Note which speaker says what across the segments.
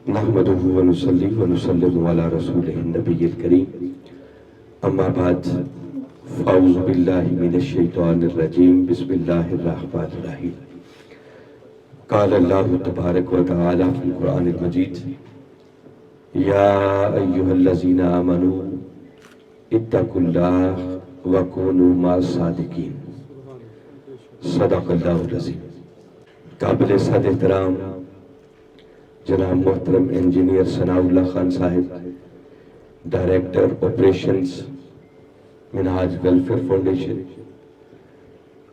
Speaker 1: نحمده ونصلي ونسلم على رسوله النبي الكريم اما بعد فاعوذ بالله من الشيطان الرجيم بسم الله الرحمن الرحيم قال الله تبارك وتعالى في القرآن المجيد يا أيها الذين آمنوا اتقوا الله وكونوا مع الصادقين صدق اللہ العظیم۔ قابل صد احترام جناب محترم انجینئر ثناء اللہ خان صاحب، ڈائریکٹر آپریشنز منہاج ویلفیئر فاؤنڈیشن،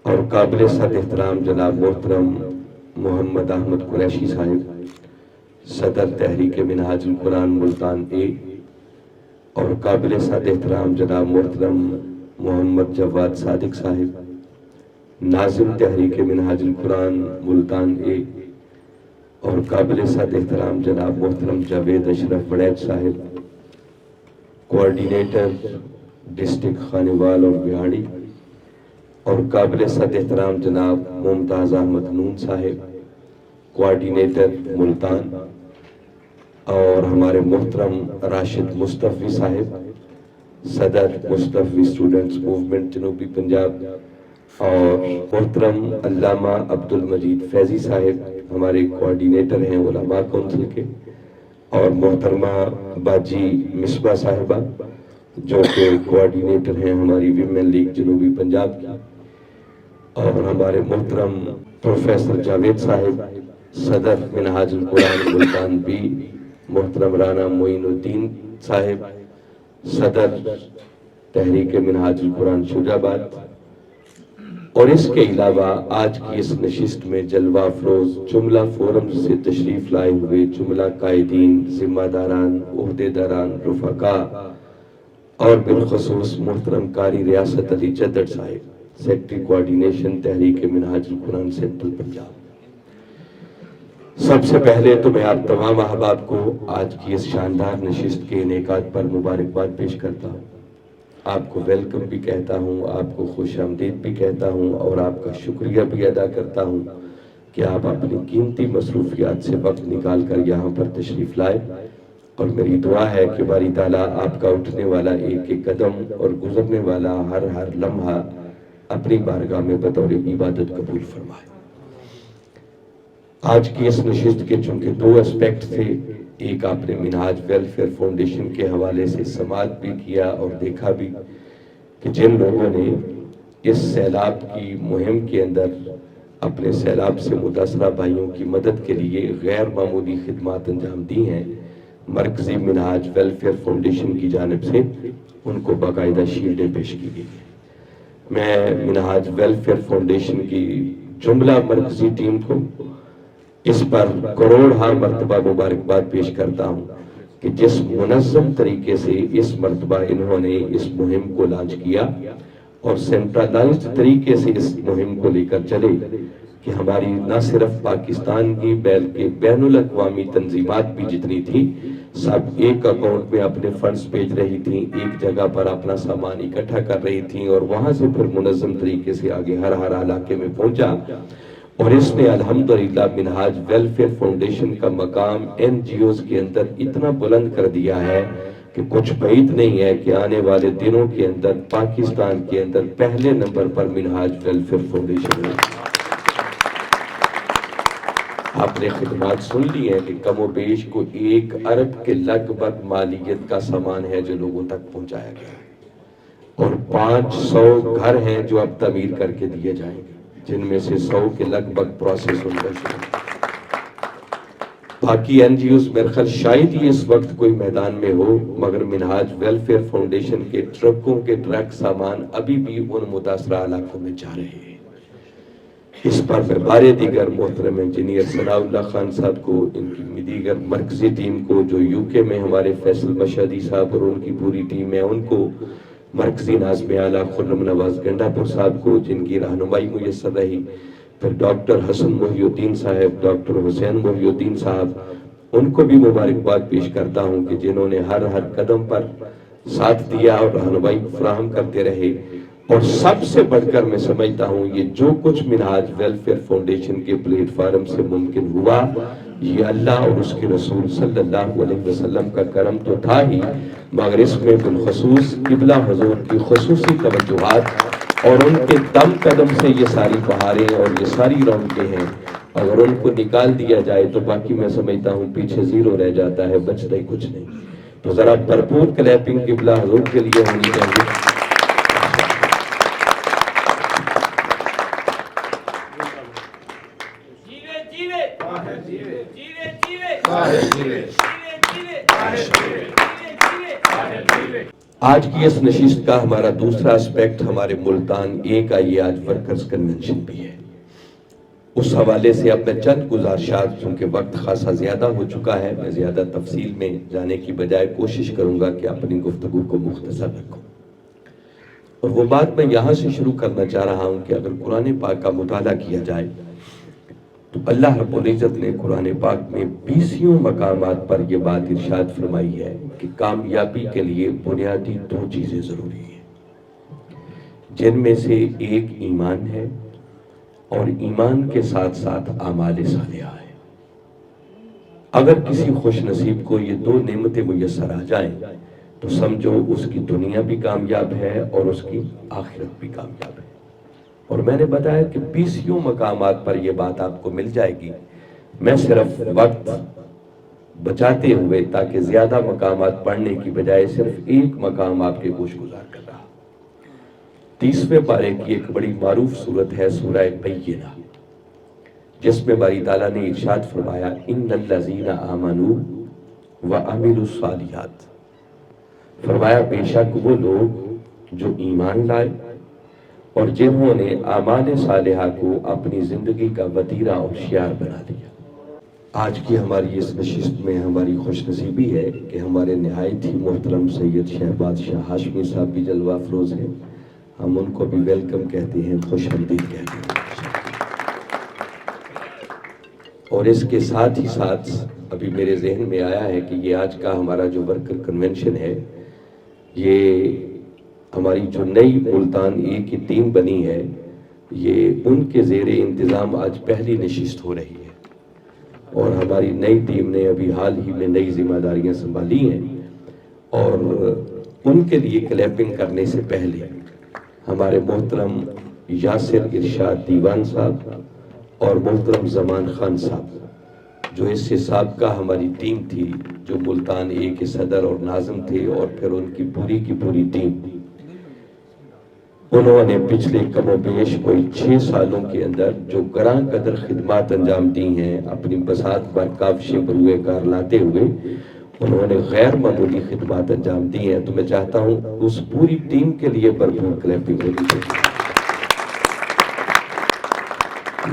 Speaker 1: اور قابل صد احترام جناب محترم محمد احمد قریشی صاحب، صدر تحریک منہاج القرآن ملتان اے، اور قابل صد احترام جناب محترم محمد جواد صادق صاحب، ناظم تحریک منہاج القرآن ملتان اے، اور قابل صد احترام جناب محترم جاوید اشرف وڑیچ صاحب، کوارڈینیٹر ڈسٹرکٹ خانیوال اور بہاڑی، اور قابل صد احترام جناب ممتاز احمد نون صاحب، کوارڈینیٹر ملتان، اور ہمارے محترم راشد مصطفی صاحب، صدر مصطفی اسٹوڈنٹس موومنٹ جنوبی پنجاب، اور محترم علامہ عبدالمجید فیضی صاحب ہمارے کوارڈینیٹر ہیں علماء کونسل کے، اور محترمہ باجی مصباح صاحبہ جو کہ کوارڈینیٹر ہیں ہماری ویمن لیگ جنوبی پنجاب کی، اور ہمارے محترم پروفیسر جاوید صاحب صدر منہاج القرآن ملتان بی، محترم رانا معین الدین صاحب صدر تحریک منہاج القرآن شجاع آباد، اور اس کے علاوہ آج کی اس نشست میں جلوہ افروز جملہ فورم سے تشریف لائے ہوئے جملہ قائدین، ذمہ داران، عہدیداران، رفقاء، اور بالخصوص محترم قاری ریاست علی جدر صاحب، سیکٹری کوارڈینیشن تحریک منہاج القرآن سینٹرل پنجاب۔ سب سے پہلے تو میں آپ تمام احباب کو آج کی اس شاندار نشست کے انعقاد پر مبارکباد پیش کرتا ہوں، آپ کو ویلکم بھی کہتا ہوں، آپ کو خوش آمدید بھی کہتا ہوں، اور آپ کا شکریہ بھی ادا کرتا ہوں کہ آپ اپنی قیمتی مصروفیات سے وقت نکال کر یہاں پر تشریف لائے، اور میری دعا ہے کہ باری تعالیٰ آپ کا اٹھنے والا ایک ایک قدم اور گزرنے والا ہر لمحہ اپنی بارگاہ میں بطور عبادت قبول فرمائے۔ آج کی اس نشست کے چونکہ دو اسپیکٹ تھے، ایک آپ نے منہاج ویلفیئر فاؤنڈیشن کے حوالے سے سماعت بھی کیا اور دیکھا بھی کہ جن لوگوں نے اس سیلاب کی مہم کے اندر اپنے سیلاب سے متاثرہ بھائیوں کی مدد کے لیے غیر معمولی خدمات انجام دی ہیں، مرکزی منہاج ویلفیئر فاؤنڈیشن کی جانب سے ان کو باقاعدہ شیلڈیں پیش کی گئی ہیں۔ میں منہاج ویلفیئر فاؤنڈیشن کی جملہ مرکزی ٹیم کو اس پر کروڑہا مرتبہ مبارکباد پیش کرتا ہوں کہ جس منظم طریقے سے اس مرتبہ انہوں نے اس مہم کو لانچ کیا اور سینٹرلائزڈ طریقے سے اس مہم کو لے کر چلے کہ ہماری نہ صرف پاکستان کی بلکہ بین الاقوامی تنظیمات بھی جتنی تھی سب ایک اکاؤنٹ میں اپنے فنڈز بھیج رہی تھیں، ایک جگہ پر اپنا سامان اکٹھا کر رہی تھیں، اور وہاں سے پھر منظم طریقے سے آگے ہر علاقے میں پہنچا، اور اس نے الحمدللہ منہاج ویلفیئر فاؤنڈیشن کا مقام این جی اوز کے اندر اتنا بلند کر دیا ہے کہ کچھ بعید نہیں ہے کہ آنے والے دنوں کے اندر پاکستان کے اندر پہلے نمبر پر منہاج ویلفیئر فاؤنڈیشن ہے۔ آپ نے خدمات سن لی ہیں کہ کم و بیش کو 1 ارب کے لگ بھگ مالیت کا سامان ہے جو لوگوں تک پہنچایا گیا ہے، اور 500 گھر ہیں جو اب تعمیر کر کے دیے جائیں گے، جن میں سے 100 کے لگ بھگ پروسیس ان کا شروع۔ باقی این جی اوز میرے خیال شاید ہی اس وقت کوئی میدان میں ہو، مگر منہاج ویلفیئر فاؤنڈیشن کے ٹرکوں کے ٹرک سامان ابھی بھی ان متاثرہ علاقوں میں جا رہے ہیں۔ اس پر میں بارے دیگر محترم انجینئر ثناء اللہ خان صاحب کو، ان کی دیگر مرکزی ٹیم کو جو یو کے میں ہمارے فیصل مشہدی صاحب اور ان کی پوری ٹیم ہے، ان کو مرکزی ناظم اعلیٰ خرم نواز گنڈا پور صاحب کو جن کی رہنمائی میسر رہی، پھر ڈاکٹر حسن محی الدین صاحب، ڈاکٹر حسین محی الدین صاحب، ان کو بھی مبارکباد پیش کرتا ہوں کہ جنہوں نے ہر قدم پر ساتھ دیا اور رہنمائی فراہم کرتے رہے۔ اور سب سے بڑھ کر میں سمجھتا ہوں یہ جو کچھ منہاج ویلفیئر فاؤنڈیشن کے پلیٹ فارم سے ممکن ہوا یہ اللہ اور اس کے رسول صلی اللہ علیہ وسلم کا کرم تو تھا ہی، مگر اس میں بالخصوص قبلہ حضور کی خصوصی توجہات اور ان کے دم قدم سے یہ ساری بہاریں اور یہ ساری رونقیں ہیں، اگر ان کو نکال دیا جائے تو باقی میں سمجھتا ہوں پیچھے زیرو رہ جاتا ہے، بچتا ہی کچھ نہیں۔ تو ذرا بھرپور کلیپنگ قبلہ حضور کے لیے ہونی چاہیے۔ آج کی اس نشست کا ہمارا دوسرا اسپیکٹ ہمارے ملتان ایک آئی آج ورکرز کنونشن بھی ہے۔ اس حوالے سے اب میں چند گزارشات، چونکہ وقت خاصا زیادہ ہو چکا ہے، میں زیادہ تفصیل میں جانے کی بجائے کوشش کروں گا کہ اپنی گفتگو کو مختصر رکھوں، اور وہ بات میں یہاں سے شروع کرنا چاہ رہا ہوں کہ اگر قرآن پاک کا مطالعہ کیا جائے تو اللہ رب العزت نے قرآن پاک میں 20 مقامات پر یہ بات ارشاد فرمائی ہے کہ کامیابی کے لیے بنیادی 2 چیزیں ضروری ہیں، جن میں سے ایک ایمان ہے اور ایمان کے ساتھ ساتھ اعمال صالحہ ہے۔ اگر کسی خوش نصیب کو یہ 2 نعمتیں میسر آ جائیں تو سمجھو اس کی دنیا بھی کامیاب ہے اور اس کی آخرت بھی کامیاب ہے۔ اور میں نے بتایا کہ 20 مقامات پر یہ بات آپ کو مل جائے گی۔ میں صرف وقت بچاتے ہوئے تاکہ زیادہ مقامات پڑھنے کی بجائے صرف ایک مقام آپ کے گوش گزار کر رہا۔ 30ویں پارے کی ایک بڑی معروف سورت ہے سورہ بینہ، جس میں باری تعالیٰ نے ارشاد فرمایا ان الذین آمنوا وعملوا الصالحات، فرمایا بے شک وہ لوگ جو ایمان لائے اور جنہوں نے اعمال صالحہ کو اپنی زندگی کا وتیرہ اور شعار بنا دیا۔ آج کی ہماری اس نشست میں ہماری خوش نصیبی ہے کہ ہمارے نہایت ہی محترم سید شہباز شاہ ہاشمی صاحب بھی جلوہ افروز ہیں، ہم ان کو بھی ویلکم کہتے ہیں، خوش آمدید کہتے ہیں۔ اور اس کے ساتھ ہی ساتھ ابھی میرے ذہن میں آیا ہے کہ یہ آج کا ہمارا جو ورکر کنونشن ہے، یہ ہماری جو نئی ملتان ایک کی ٹیم بنی ہے، یہ ان کے زیر انتظام آج پہلی نشست ہو رہی ہے، اور ہماری نئی ٹیم نے ابھی حال ہی میں نئی ذمہ داریاں سنبھالی ہیں، اور ان کے لیے کلیپنگ کرنے سے پہلے ہمارے محترم یاسر ارشاد دیوان صاحب اور محترم زمان خان صاحب، جو اس سے سابقہ ہماری ٹیم تھی، جو ملتان اے کے صدر اور ناظم تھے، اور پھر ان کی پوری ٹیم، انہوں نے پچھلے کم و بیش کوئی 6 سالوں کے اندر جو گراں قدر خدمات انجام دی ہیں، اپنی بساط پر کافشیں بروئے کار لاتے ہوئے انہوں نے غیر معمولی خدمات انجام دی ہیں۔ تو میں چاہتا ہوں اس پوری ٹیم کے لیے بھرپور کلیپنگ ہونی چاہیے۔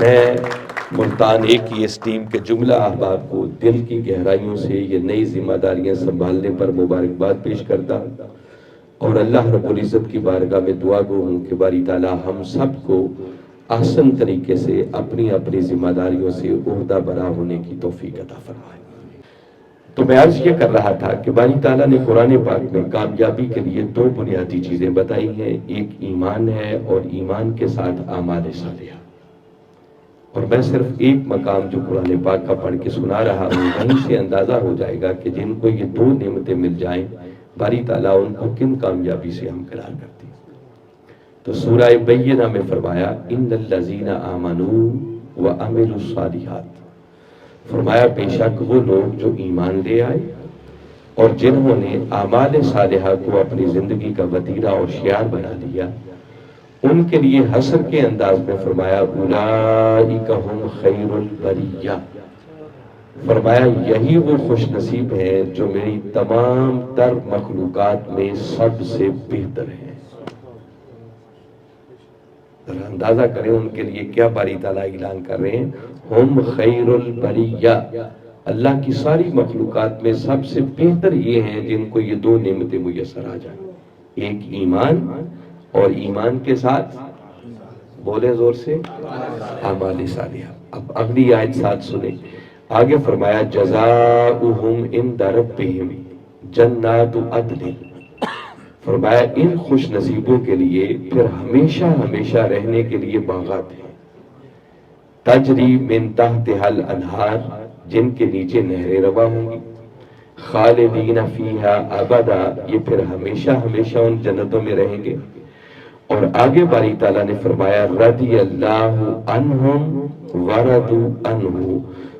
Speaker 1: میں ملتان ایک کی اس ٹیم کے جملہ احباب کو دل کی گہرائیوں سے یہ نئی ذمہ داریاں سنبھالنے پر مبارکباد پیش کرتا ہوں، اور اللہ رب العزت کی بارگاہ میں دعا گو ہوں کہ باری تعالیٰ ہم سب کو احسن طریقے سے اپنی اپنی ذمہ داریوں سے عہدہ برا ہونے کی توفیق عطا فرمائے۔ تو میں عرض یہ کر رہا تھا کہ باری تعالیٰ نے قرآن پاک میں کامیابی کے لیے 2 بنیادی چیزیں بتائی ہیں، ایک ایمان ہے اور ایمان کے ساتھ اعمال صالحہ۔ اور میں صرف ایک مقام جو قرآن پاک کا پڑھ کے سنا رہا ہوں، وہیں سے اندازہ ہو جائے گا کہ جن کو یہ 2 نعمتیں مل جائیں باری تعالیٰ ان کو کن کامیابی سے ہمکنار کرتی ہے۔ تو سورہ بینہ میں فرمایا ان الذین آمنوا وعملوا الصالحات، فرمایا بے شک وہ لوگ جو ایمان لے آئے اور جنہوں نے اعمال صالحہ کو اپنی زندگی کا وتیرہ اور شعار بنا لیا، ان کے لیے حسر کے انداز میں فرمایا اولئک ہم خیر البریہ، فرمایا یہی وہ خوش نصیب ہیں جو میری تمام تر مخلوقات میں سب سے بہتر ہیں۔ ذرا اندازہ کریں ان کے لیے کیا باری تعالیٰ اعلان کر رہے ہیں، ہم خیر البریہ، اللہ کی ساری مخلوقات میں سب سے بہتر یہ ہیں جن کو یہ 2 نعمتیں میسر آ جائیں، ایک ایمان اور ایمان کے ساتھ بولے زور سے اعمال صالحہ۔ اب اگلی آیت ساتھ سنیں، آگے فرمایا جزاؤہم عند ربہم جنات عدن، فرمایا ان خوش نصیبوں کے لیے پھر ہمیشہ ہمیشہ رہنے کے لیے باغات ہیں، تجری من تحتہا الانہار، جن کے نیچے نہریں رواں ہوں گی، خالدین فیہا ابدا، یہ پھر ہمیشہ ہمیشہ ان جنتوں میں رہیں گے۔ اور آگے باری تعالیٰ نے فرمایا رضی اللہ عنہم ورضوا عنہ،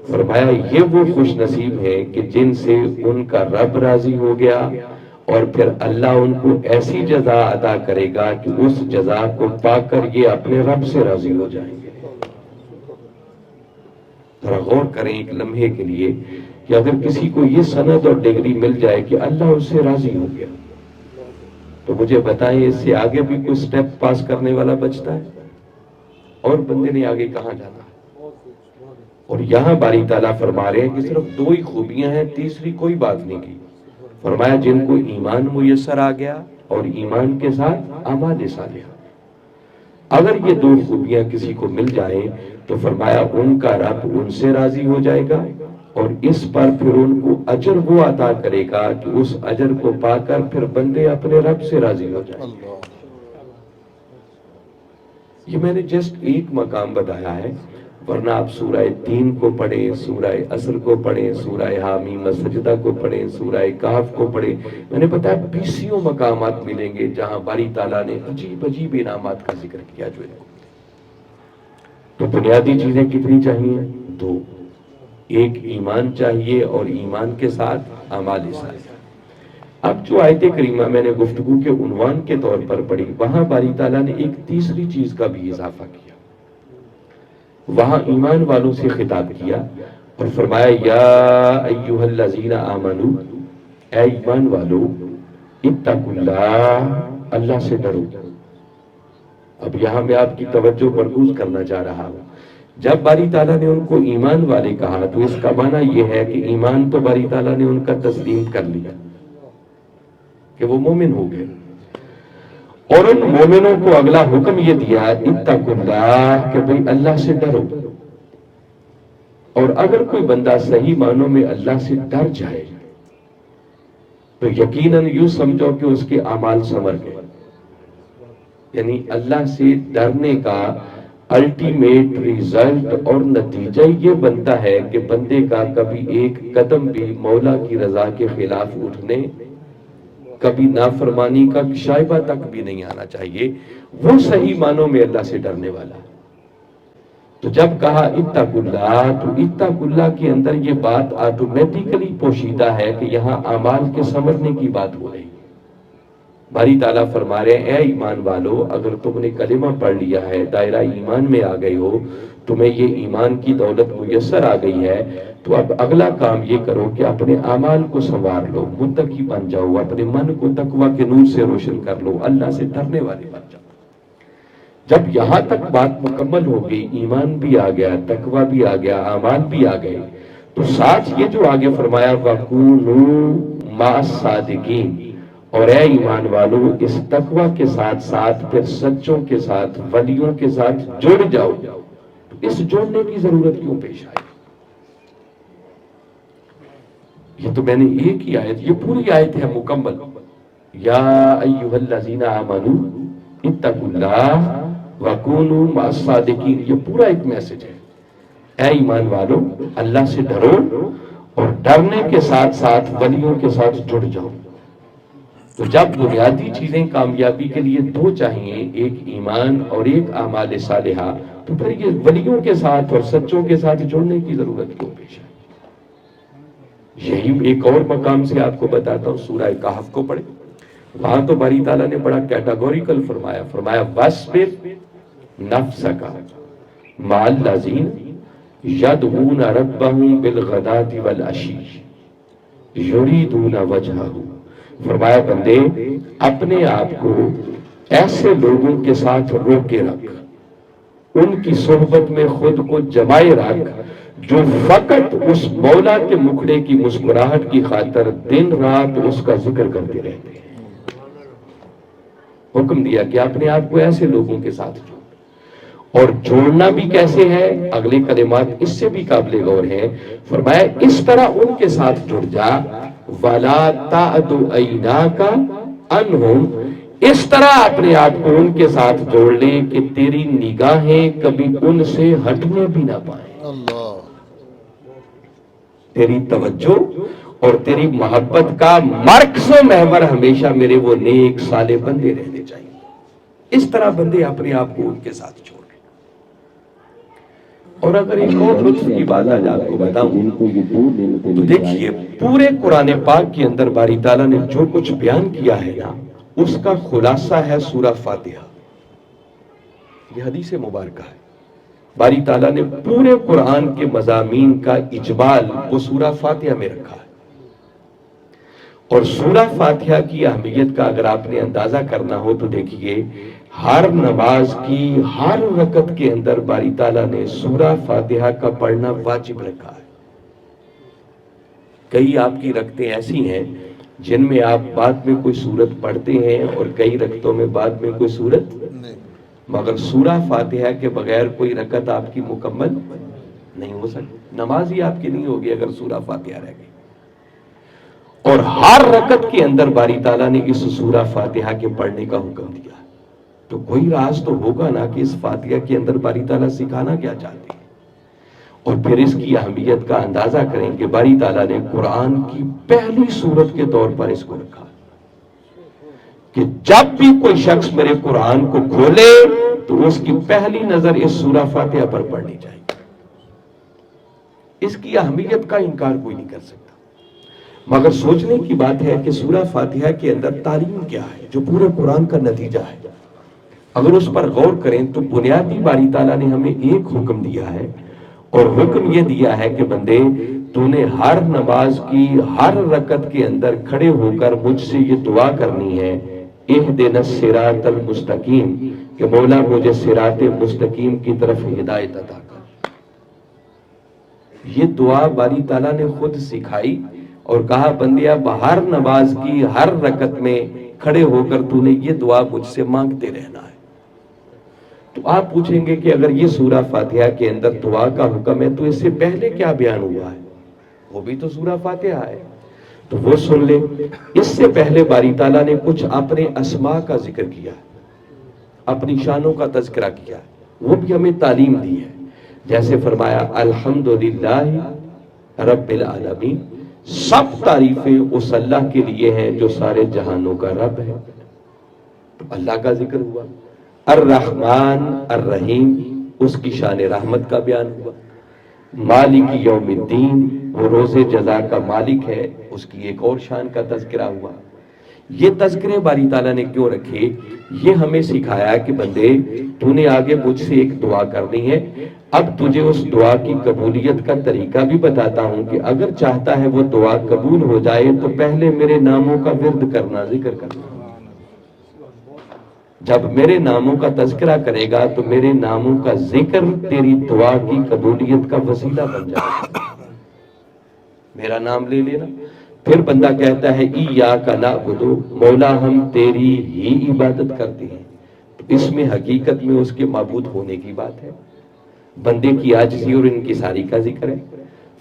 Speaker 1: فرمایا یہ وہ خوش نصیب ہیں کہ جن سے ان کا رب راضی ہو گیا، اور پھر اللہ ان کو ایسی جزا عطا کرے گا کہ اس جزا کو پا کر یہ اپنے رب سے راضی ہو جائیں گے۔ ذرا غور کریں ایک لمحے کے لیے کہ اگر کسی کو یہ سند اور ڈگری مل جائے کہ اللہ اس سے راضی ہو گیا، تو مجھے بتائیں اس سے آگے بھی کوئی سٹیپ پاس کرنے والا بچتا ہے؟ اور بندے نے آگے کہاں جانا ہے؟ اور یہاں باری تعالیٰ فرما رہے ہیں کہ صرف دو ہی خوبیاں ہیں، تیسری کوئی بات نہیں کی۔ فرمایا جن کو ایمان میسر آ گیا اور ایمان کے ساتھ اعمال صالحہ، اگر یہ دو خوبیاں کسی کو مل جائیں تو فرمایا ان کا رب ان سے راضی ہو جائے گا، اور اس پر پھر ان کو اجر وہ عطا کرے گا کہ اس اجر کو پا کر پھر بندے اپنے رب سے راضی ہو جائیں گے۔ یہ میں نے جسٹ ایک مقام بتایا ہے، ورنہ آپ سورہ تین کو پڑھیں، سورہ عصر کو پڑھیں، سورہ حامیم سجدہ کو پڑھیں، سورہ کہف کو پڑھیں، میں نے بتایا بیسیوں مقامات ملیں گے جہاں باری تعالیٰ نے عجیب عجیب انعامات کا ذکر کیا جو ان کو۔ تو بنیادی چیزیں کتنی چاہیے؟ دو، ایک ایمان چاہیے اور ایمان کے ساتھ اعمال صالحہ۔ اب جو آیت کریمہ میں نے گفتگو کے عنوان کے طور پر پڑھی، وہاں باری تعالیٰ نے ایک تیسری چیز کا بھی اضافہ کیا، وہاں ایمان والوں سے خطاب کیا اور فرمایا یا ایھا الذین آمنو، اے ایمان والو، اتقوا اللہ، اللہ سے ڈرو۔ اب یہاں میں آپ کی توجہ مرکوز کرنا چاہ رہا ہوں، جب باری تعالیٰ نے ان کو ایمان والے کہا تو اس کا معنی یہ ہے کہ ایمان تو باری تعالیٰ نے ان کا تسلیم کر لیا کہ وہ مومن ہو گئے، اور ان مومنوں کو اگلا حکم یہ دیا اتقوا اللہ، کہ بھئی اللہ سے ڈرو۔ اور اگر کوئی بندہ صحیح معنوں میں اللہ سے ڈر جائے تو یقیناً یوں سمجھو کہ اس کے اعمال سنور گئے۔ یعنی اللہ سے ڈرنے کا الٹیمیٹ ریزلٹ اور نتیجہ یہ بنتا ہے کہ بندے کا کبھی ایک قدم بھی مولا کی رضا کے خلاف اٹھنے، کبھی نافرمانی کا شائبہ تک بھی نہیں آنا چاہیے، وہ صحیح معنوں میں اللہ سے ڈرنے والا۔ تو جب کہا اتقوا اللہ، تو اتقوا اللہ کے اندر یہ بات آٹومیٹیکلی پوشیدہ ہے کہ یہاں اعمال کے سنورنے کی بات ہو رہی ہے۔ باری تعالیٰ فرما رہے ہیں اے ایمان والو، اگر تم نے کلمہ پڑھ لیا ہے، دائرہ ایمان میں آ گئے ہو، تمہیں یہ ایمان کی دولت میسر آ گئی ہے، تو اب اگلا کام یہ کرو کہ اپنے اعمال کو سنوار لو، متقی بن جاؤ، اپنے من کو تقویٰ کے نور سے روشن کر لو، اللہ سے ڈرنے والے بن جاؤ۔ جب یہاں تک بات مکمل ہو گئی، ایمان بھی آ گیا، تقویٰ بھی آ گیا، اعمال بھی آ گئے، تو ساتھ یہ جو آگے فرمایا وَكُونُوا مَعَ الصَّادِقِينَ، اور اے ایمان والو اس تقویٰ کے ساتھ ساتھ پھر سچوں کے ساتھ، ولیوں کے ساتھ جڑ جاؤ۔ اس جوڑنے کی ضرورت کیوں پیش آئی؟ یہ تو میں نے ایک ہی آیت، یہ پوری آیت ہے مکمل، یا ایھا الذین آمنو اتقوا اللہ وکونوا مع الصادقین، یہ پورا ایک میسج ہے۔ اے ایمان والو اللہ سے ڈرو اور ڈرنے کے ساتھ ساتھ ولیوں کے ساتھ جڑ جاؤ۔ تو جب بنیادی چیزیں کامیابی کے لیے دو چاہیے، ایک ایمان اور ایک اعمال صالحہ، تو پھر یہ ولیوں کے ساتھ اور سچوں کے ساتھ جڑنے کی ضرورت کیوں پیش ہے؟ یہی ایک اور مقام سے آپ کو بتاتا ہوں، سورہ کہف کو پڑھیں، وہاں تو باری تعالیٰ نے بڑا کیٹاگوریکل فرمایا، وَاصْبِرْ نَفْسَكَ مَعَ الَّذِينَ يَدْعُونَ رَبَّهُمْ بِالْغَدَاةِ وَالْعَشِيِّ يُرِيدُونَ وَجْهَهُ، فرمایا بندے اپنے آپ کو ایسے لوگوں کے ساتھ روکے رکھ، ان کی صحبت میں خود کو جمائے رکھ جو فقط اس مولا کے مکھڑے کی مسکراہٹ کی خاطر دن رات اس کا ذکر کرتے رہتے ہیں۔ حکم دیا کہ اپنے آپ کو ایسے لوگوں کے ساتھ جوڑ، اور جوڑنا بھی کیسے ہے؟ اگلے کلمات اس سے بھی قابل غور ہیں، فرمایا اس طرح ان کے ساتھ جڑ جا، وَلَا تَعْدُ عَيْنَاكَ عَنْهُمْ، اس طرح اپنے آپ کو ان کے ساتھ جوڑ لیں کہ تیری نگاہیں کبھی ان سے ہٹنے بھی نہ پائیں۔ تیری توجہ اور تیری محبت کا مرکز و محور ہمیشہ میرے وہ نیک صالح بندے رہنے چاہیے. اس طرح بندے اپنے آپ کو ان کے ساتھ چھوڑ. اور اگر ایک اور لطف کی بات آج آپ کو بتاؤں تو دیکھیے پورے قرآن پاک کے اندر باری تعالیٰ نے جو کچھ بیان کیا ہے نا اس کا خلاصہ ہے سورہ فاتحہ. یہ حدیث مبارکہ ہے. باری تعالیٰ نے پورے قرآن کے مضامین کا اجمال وہ سورہ فاتحہ میں رکھا ہے. اور سورہ فاتحہ کی اہمیت کا اگر آپ نے اندازہ کرنا ہو تو دیکھیے ہر نماز کی ہر رکعت کے اندر باری تعالیٰ نے سورہ فاتحہ کا پڑھنا واجب رکھا ہے. کئی آپ کی رکعتیں ایسی ہیں جن میں آپ بعد میں کوئی سورت پڑھتے ہیں اور کئی رکعتوں میں بعد میں کوئی سورت مگر سورہ فاتحہ کے بغیر کوئی رکعت آپ کی مکمل نہیں ہو سکتی. نماز ہی آپ کی نہیں ہوگی اگر سورہ فاتحہ رہ گئی. اور ہر رکعت کے اندر باری تعالیٰ نے اس سورہ فاتحہ کے پڑھنے کا حکم دیا. تو کوئی راز تو ہوگا نا کہ اس فاتحہ کے اندر باری تعالیٰ سکھانا کیا چاہتے ہیں. اور پھر اس کی اہمیت کا اندازہ کریں کہ باری تعالیٰ نے قرآن کی پہلی سورت کے طور پر اس کو رکھا کہ جب بھی کوئی شخص میرے قرآن کو کھولے تو اس کی پہلی نظر اس سورہ فاتحہ پر پڑنی چاہیے. اس کی اہمیت کا انکار کوئی نہیں کر سکتا. مگر سوچنے کی بات ہے کہ سورہ فاتحہ کے اندر تعلیم کیا ہے جو پورے قرآن کا نتیجہ ہے. اگر اس پر غور کریں تو بنیادی باری تعالیٰ نے ہمیں ایک حکم دیا ہے اور حکم یہ دیا ہے کہ بندے تو نے ہر نماز کی ہر رکعت کے اندر کھڑے ہو کر مجھ سے یہ دعا کرنی ہے اہدنا الصراط المستقیم کہ مولا مجھے صراط مستقیم کی طرف ہدایت عطا کر. یہ دعا باری تعالیٰ نے خود سکھائی اور کہا بندے اب ہر نماز کی ہر رکعت میں کھڑے ہو کر تو نے یہ دعا مجھ سے مانگتے رہنا ہے. تو آپ پوچھیں گے کہ اگر یہ سورہ فاتحہ کے اندر دعا کا حکم ہے تو اس سے پہلے کیا بیان ہوا ہے؟ وہ بھی تو سورہ فاتحہ ہے. تو وہ سن لیں. اس سے پہلے باری تعالیٰ نے کچھ اپنے اسماء کا ذکر کیا ہے, اپنی شانوں کا تذکرہ کیا ہے, وہ بھی ہمیں تعلیم دی ہے. جیسے فرمایا الحمدللہ رب العالمین, سب تعریفیں اس اللہ کے لیے ہیں جو سارے جہانوں کا رب ہے. تو اللہ کا ذکر ہوا. الرحمن الرحیم, اس کی شان رحمت کا بیان ہوا. مالک یوم الدین, وہ روز جزا کا مالک ہے, اس کی ایک اور شان کا تذکرہ ہوا. یہ تذکرے باری تعالیٰ نے کیوں رکھے؟ یہ ہمیں سکھایا کہ بندے تو نے آگے مجھ سے ایک دعا کرنی ہے, اب تجھے اس دعا کی قبولیت کا طریقہ بھی بتاتا ہوں کہ اگر چاہتا ہے وہ دعا قبول ہو جائے تو پہلے میرے ناموں کا ورد کرنا, ذکر کرنا. جب میرے ناموں کا تذکرہ کرے گا تو میرے ناموں کا ذکر تیری دعا کی قبولیت کا وسیلہ بن جائے گا. میرا نام لے لینا. پھر بندہ کہتا ہے ایاک نعبد, مولا ہم تیری ہی عبادت کرتے ہیں. تو اس میں حقیقت میں اس کے معبود ہونے کی بات ہے. بندے کی عاجزی اور انکساری کا ذکر ہے.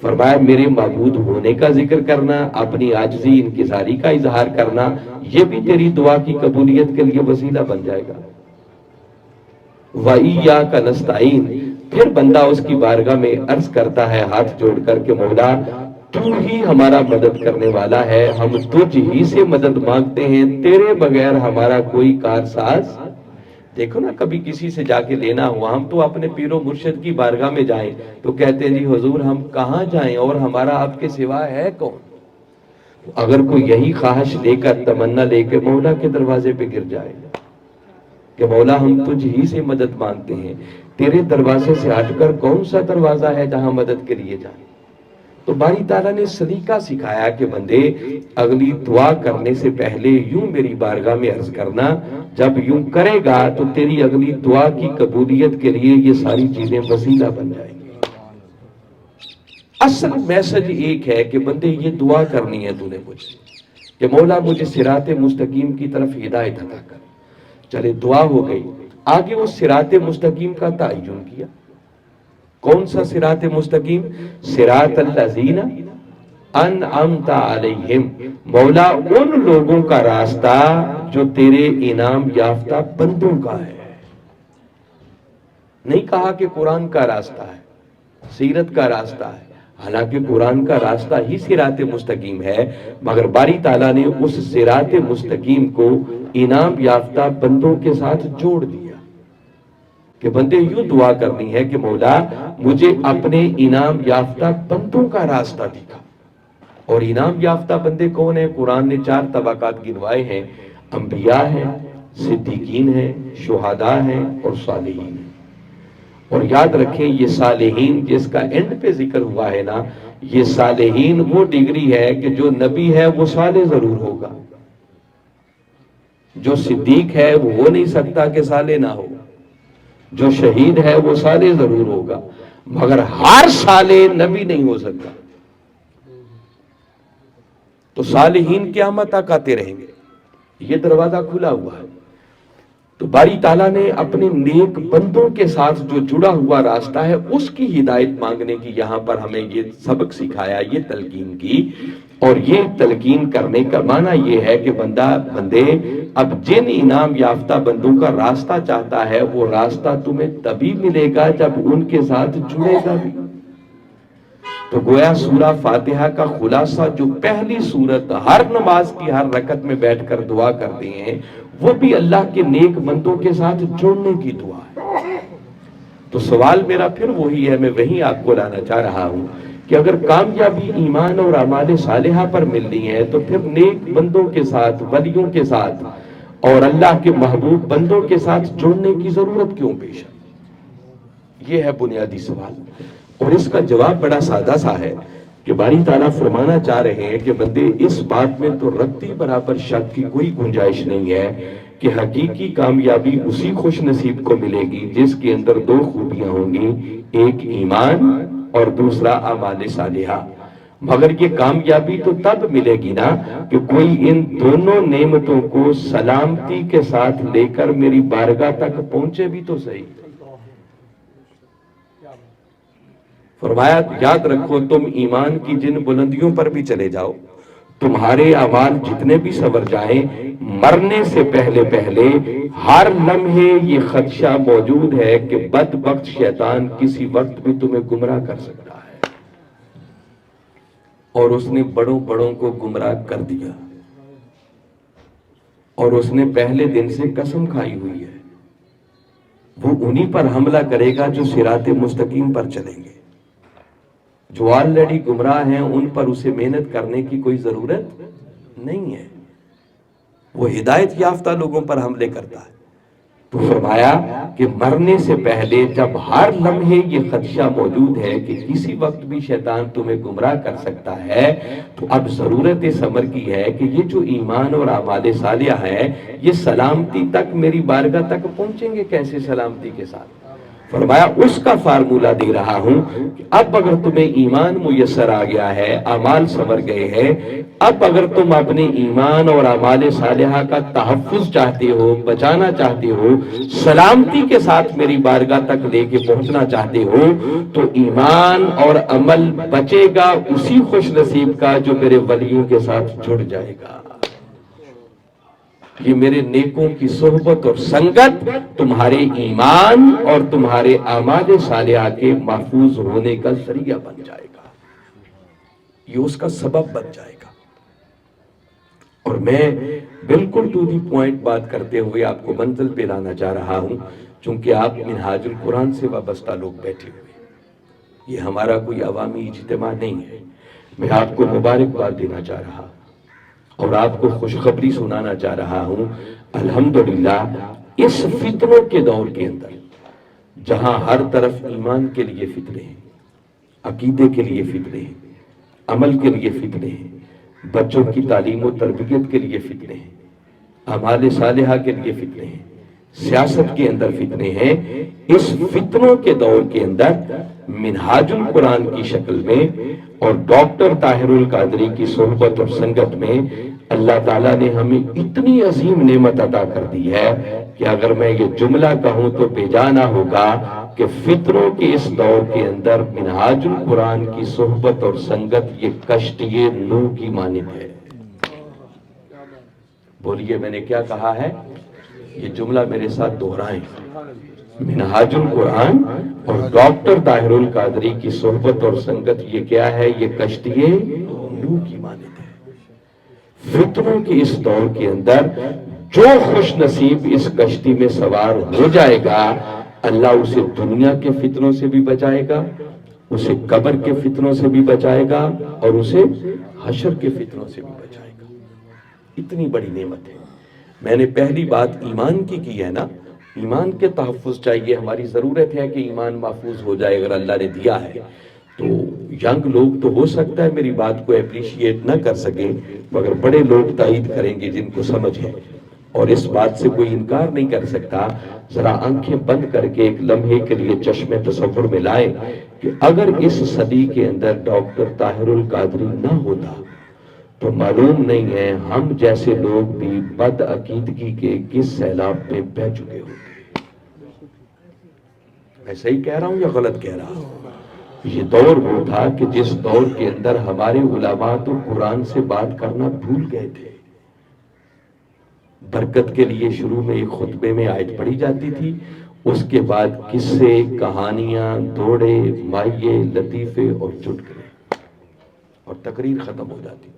Speaker 1: فرمایا میرے معبود ہونے کا ذکر کرنا, اپنی عاجزی انکساری کا اظہار کرنا, یہ بھی تیری دعا کی قبولیت کے لیے وسیلہ بن جائے گا. وَإِيَّاكَ نَسْتَعِينُ, پھر بندہ اس کی بارگاہ میں عرض کرتا ہے ہاتھ جوڑ کر کہ مولا تو ہی ہمارا مدد کرنے والا ہے, ہم تجھ ہی سے مدد مانگتے ہیں, تیرے بغیر ہمارا کوئی کارساز. دیکھو نا کبھی کسی سے جا کے لینا ہوا, ہم تو اپنے پیر و مرشد کی بارگاہ میں جائیں تو کہتے ہیں جی حضور ہم کہاں جائیں اور ہمارا آپ کے سوا ہے کون. اگر کوئی یہی خواہش لے کر تمنا لے کے مولا کے دروازے پہ گر جائے کہ مولا ہم تجھ ہی سے مدد مانگتے ہیں, تیرے دروازے سے ہٹ کر کون سا دروازہ ہے جہاں مدد کے لیے جائیں. تو باری تعالیٰ نے سلیقہ سکھایا کہ بندے اگلی دعا کرنے سے پہلے یوں میری بارگاہ میں عرض کرنا, جب یوں کرے گا تو تیری اگلی دعا کی قبولیت کے لیے یہ ساری چیزیں وسیلہ بن جائیں گی. اصل میسج ایک ہے کہ بندے یہ دعا کرنی ہے تو نے مجھ سے کہ مولا مجھے صراط مستقیم کی طرف ہدایت عطا کر. چلے دعا ہو گئی, آگے وہ صراط مستقیم کا تعین کیا. کون سا صراط مستقیم؟ صراط الذین انعمت علیہم, مولا ان لوگوں کا راستہ جو تیرے انعام یافتہ بندوں کا ہے. نہیں کہا کہ قرآن کا راستہ ہے, سیرت کا راستہ ہے, حالانکہ قرآن کا راستہ ہی صراط مستقیم ہے، مگر باری تعالیٰ نے اس صراط مستقیم کو انعام یافتہ بندوں کے ساتھ جوڑ دیا کہ بندے یوں دعا کرنی ہے کہ مولا مجھے اپنے انعام یافتہ بندوں کا راستہ دکھا۔ اور انعام یافتہ بندے کون ہیں؟ قرآن نے 4 طبقات گنوائے ہیں، انبیاء ہیں، صدیقین ہیں، شہداء ہیں اور صالحین ہیں۔ اور یاد رکھیں یہ صالحین جس کا اینڈ پہ ذکر ہوا ہے نا، یہ صالحین وہ ڈگری ہے کہ جو نبی ہے وہ صالح ضرور ہوگا، جو صدیق ہے وہ ہو نہیں سکتا کہ صالح نہ ہو، جو شہید ہے وہ صالح ضرور ہوگا، مگر ہر صالح نبی نہیں ہو سکتا۔ تو صالحین قیامت تک آتے رہیں گے، یہ دروازہ کھلا ہوا ہے۔ تو باری تعالیٰ نے اپنے نیک بندوں کے ساتھ جو جڑا ہوا راستہ ہے اس کی ہدایت مانگنے کی یہاں پر ہمیں یہ سبق سکھایا، یہ تلقین کی۔ اور یہ تلقین کرنے کا معنی یہ ہے کہ بندے اب جن انعام یافتہ بندوں کا راستہ چاہتا ہے وہ راستہ تمہیں تبھی ملے گا جب ان کے ساتھ جڑے گا بھی۔ تو گویا سورہ فاتحہ کا خلاصہ جو پہلی سورت ہر نماز کی ہر رکعت میں بیٹھ کر دعا کرتے ہیں وہ بھی اللہ کے نیک بندوں کے ساتھ جڑنے کی دعا ہے۔ تو سوال میرا پھر وہی ہے، میں وہیں آپ کو لانا چاہ رہا ہوں کہ اگر کامیابی ایمان اور اعمال صالحہ پر ملنی ہے تو پھر نیک بندوں کے ساتھ، ولیوں کے ساتھ اور اللہ کے محبوب بندوں کے ساتھ جڑنے کی ضرورت کیوں پیش ہے؟ یہ ہے بنیادی سوال۔ اور اس کا جواب بڑا سادہ سا ہے کہ باری تعالیٰ فرمانا چاہ رہے ہیں کہ بندے اس بات میں تو رتی برابر شک کی کوئی گنجائش نہیں ہے کہ حقیقی کامیابی اسی خوش نصیب کو ملے گی جس کے اندر 2 خوبیاں ہوں گی، ایک ایمان اور دوسرا اعمال صالحہ۔ مگر یہ کامیابی تو تب ملے گی نا کہ کوئی ان دونوں نعمتوں کو سلامتی کے ساتھ لے کر میری بارگاہ تک پہنچے بھی تو صحیح۔ فرمایا یاد رکھو تم ایمان کی جن بلندیوں پر بھی چلے جاؤ، تمہارے اعمال جتنے بھی سنور جائیں، مرنے سے پہلے ہر لمحے یہ خدشہ موجود ہے کہ بدبخت شیطان کسی وقت بھی تمہیں گمراہ کر سکتا ہے۔ اور اس نے بڑوں کو گمراہ کر دیا، اور اس نے پہلے دن سے قسم کھائی ہوئی ہے وہ انہی پر حملہ کرے گا جو صراط مستقیم پر چلیں گے۔ جو آلریڈی گمراہ ہیں ان پر اسے محنت کرنے کی کوئی ضرورت نہیں ہے، وہ ہدایت یافتہ لوگوں پر حملے کرتا ہے۔ تو فرمایا کہ مرنے سے پہلے جب ہر لمحے یہ خدشہ موجود ہے کہ کسی وقت بھی شیطان تمہیں گمراہ کر سکتا ہے، تو اب ضرورت اس امر کی ہے کہ یہ جو ایمان اور اعمال صالحہ ہیں یہ سلامتی تک میری بارگاہ تک پہنچیں گے کیسے سلامتی کے ساتھ؟ فرمایا اس کا فارمولہ دے رہا ہوں کہ اب اگر تمہیں ایمان میسر آ گیا ہے، اعمال سنور گئے ہیں، اب اگر تم اپنے ایمان اور اعمال صالحہ کا تحفظ چاہتے ہو، بچانا چاہتے ہو، سلامتی کے ساتھ میری بارگاہ تک لے کے پہنچنا چاہتے ہو، تو ایمان اور عمل بچے گا اسی خوش نصیب کا جو میرے ولیوں کے ساتھ جڑ جائے گا۔ یہ میرے نیکوں کی صحبت اور سنگت تمہارے ایمان اور تمہارے اعمال صالحہ کے محفوظ ہونے کا ذریعہ بن جائے گا، یہ اس کا سبب بن جائے گا۔ اور میں بالکل ٹو دی پوائنٹ بات کرتے ہوئے آپ کو منزل پہ لانا چاہ رہا ہوں، چونکہ آپ منہاج القرآن سے وابستہ لوگ بیٹھے ہوئے، یہ ہمارا کوئی عوامی اجتماع نہیں ہے۔ میں آپ کو مبارکباد دینا چاہ رہا ہوں اور آپ کو خوشخبری سنانا چاہ رہا ہوں۔ الحمدللہ اس فتنوں کے دور کے اندر جہاں ہر طرف ایمان کے لیے فتنے ہیں، عقیدے کے لیے فتنے ہیں، عمل کے لیے فتنے ہیں، بچوں کی تعلیم و تربیت کے لیے فتنے ہیں، اعمال صالحہ کے لیے فتنے ہیں، سیاست کے اندر فتنے ہیں، اس فتنوں کے دور کے اندر منہاج القرآن کی شکل میں اور ڈاکٹر طاہر القادری کی صحبت اور سنگت میں اللہ تعالیٰ نے ہمیں اتنی عظیم نعمت عطا کر دی ہے کہ اگر میں یہ جملہ کہوں تو بے جانا ہوگا کہ فتنوں کے اس دور کے اندر منہاج القرآن کی صحبت اور سنگت یہ کشتی نوح کی مانند ہے۔ بولیے میں نے کیا کہا ہے؟ یہ جملہ میرے ساتھ دہرائیں۔ منہاج القرآن اور ڈاکٹر طاہر القادری کی صحبت اور سنگت یہ کیا ہے؟ یہ کشتی نوح کی مانند ہے۔ فتنوں کے اس دور کے اندر جو خوش نصیب اس کشتی میں سوار ہو جائے گا، اللہ اسے دنیا کے فتنوں سے بھی بچائے گا، اسے قبر کے فتنوں سے بھی بچائے گا، اور اسے حشر کے فتنوں سے بھی بچائے گا۔ اتنی بڑی نعمت ہے۔ میں نے پہلی بات ایمان کی ہے نا، ایمان کے تحفظ چاہیے، ہماری ضرورت ہے کہ ایمان محفوظ ہو جائے اگر اللہ نے دیا ہے تو۔ ینگ لوگ تو ہو سکتا ہے میری بات کو اپریشیٹ نہ کر سکیں، مگر بڑے لوگ تائید کریں گے جن کو سمجھ ہے، اور اس بات سے کوئی انکار نہیں کر سکتا۔ ذرا آنکھیں بند کر کے ایک لمحے کے لیے چشم تصور میں لائیں کہ اگر اس صدی کے اندر ڈاکٹر طاہر القادری نہ ہوتا تو معلوم نہیں ہے ہم جیسے لوگ بھی بد عقیدگی کے کس سیلاب میں بہہ چکے ہوتے۔ میں صحیح کہہ رہا ہوں یا غلط کہہ رہا ہوں؟ یہ دور وہ تھا کہ جس دور کے اندر ہمارے علماء تو قرآن سے بات کرنا بھول گئے تھے۔ برکت کے لیے شروع میں ایک خطبے میں آیت پڑھی جاتی تھی، اس کے بعد قصے، کہانیاں، دوڑے، مائے، لطیفے اور چٹکلے، اور تقریر ختم ہو جاتی تھی۔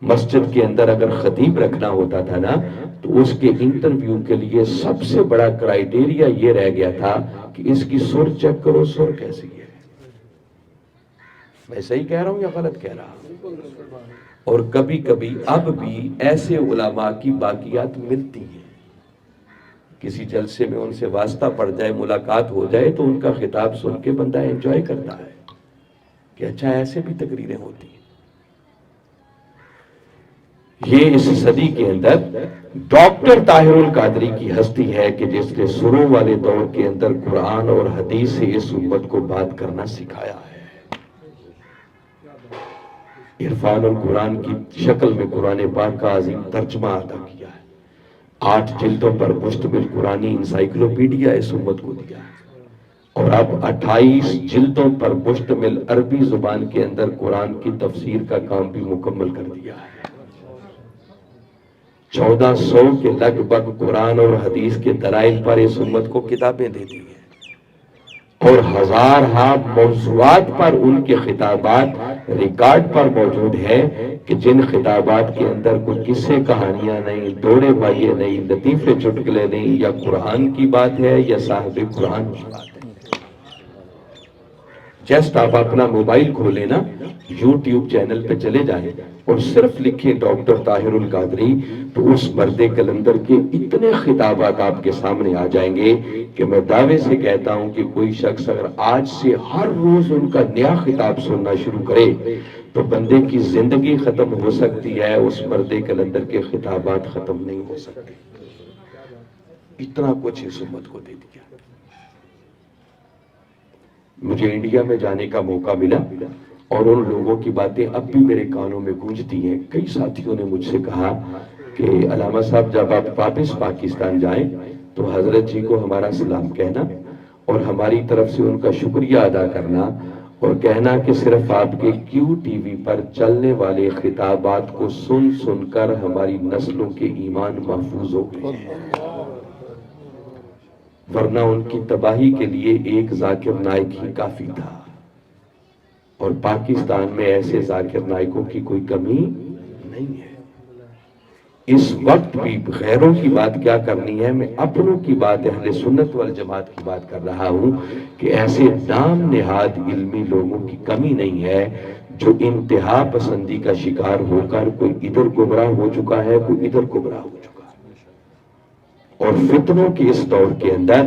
Speaker 1: مسجد کے اندر اگر خطیب رکھنا ہوتا تھا نا تو اس کے انٹرویو کے لیے سب سے بڑا کرائیٹیریا یہ رہ گیا تھا کہ اس کی سر چیک کرو، سر کیسی ہے۔ میں صحیح کہہ رہا ہوں یا غلط کہہ رہا ہوں؟ اور کبھی کبھی اب بھی ایسے علماء کی باقیات ملتی ہیں، کسی جلسے میں ان سے واسطہ پڑ جائے، ملاقات ہو جائے تو ان کا خطاب سن کے بندہ انجوائے کرتا ہے کہ اچھا ایسے بھی تقریریں ہوتی ہیں۔ یہ اس صدی کے اندر ڈاکٹر طاہر القادری کی ہستی ہے کہ جس نے سروں والے دور کے اندر قرآن اور حدیث سے اس امت کو بات کرنا سکھایا ہے۔ عرفان القرآن کی شکل میں قرآن پاک کا عظیم ترجمہ ادا کیا ہے، 8 جلدوں پر مشتمل قرآنی انسائکلوپیڈیا اس امت کو دیا ہے، اور اب 28 جلدوں پر مشتمل عربی زبان کے اندر قرآن کی تفسیر کا کام بھی مکمل کر دیا ہے۔ 1400 کے لگ بھگ قرآن اور حدیث کے دلائل پر اس امت کو کتابیں دے دی ہیں، اور ہزارہا موضوعات پر ان کے خطابات ریکارڈ پر موجود ہے کہ جن خطابات کے اندر کوئی قصے کہانیاں نہیں، دوڑے بھائیے نہیں، لطیفے چٹکلے نہیں، یا قرآن کی بات ہے یا صاحب قرآن کی بات ہے۔ جسٹ آپ اپنا موبائل کھولیں نا، یوٹیوب چینل پہ چلے جائیں اور صرف لکھیں ڈاکٹر طاہر القادری، تو اس مرد کلندر کے اتنے خطابات آپ کے سامنے آ جائیں گے کہ میں دعوے سے کہتا ہوں کہ کوئی شخص اگر آج سے ہر روز ان کا نیا خطاب سننا شروع کرے تو بندے کی زندگی ختم ہو سکتی ہے، اس مرد کلندر کے خطابات ختم نہیں ہو سکتے۔ اتنا کچھ اس امت کو دے دیا۔ مجھے انڈیا میں جانے کا موقع ملا اور ان لوگوں کی باتیں اب بھی میرے کانوں میں گونجتی ہیں۔ کئی ساتھیوں نے مجھ سے کہا کہ علامہ صاحب جب آپ واپس پاکستان جائیں تو حضرت جی کو ہمارا سلام کہنا اور ہماری طرف سے ان کا شکریہ ادا کرنا، اور کہنا کہ صرف آپ کے کیو ٹی وی پر چلنے والے خطابات کو سن سن کر ہماری نسلوں کے ایمان محفوظ ہو گئے ہیں، ورنہ ان کی تباہی کے لیے ایک ذاکر نائک ہی کافی تھا، اور پاکستان میں ایسے ذاکر نائکوں کی کوئی کمی نہیں ہے۔ اس وقت بھی غیروں کی بات کیا کرنی ہے، میں اپنوں کی بات، اہل سنت والجماعت کی بات کر رہا ہوں کہ ایسے نام نہاد علمی لوگوں کی کمی نہیں ہے جو انتہا پسندی کا شکار ہو کر کوئی ادھر گمراہ ہو چکا ہے، کوئی ادھر گمراہ ہو چکا ہے۔ اور فتنوں کی اس دور کے اندر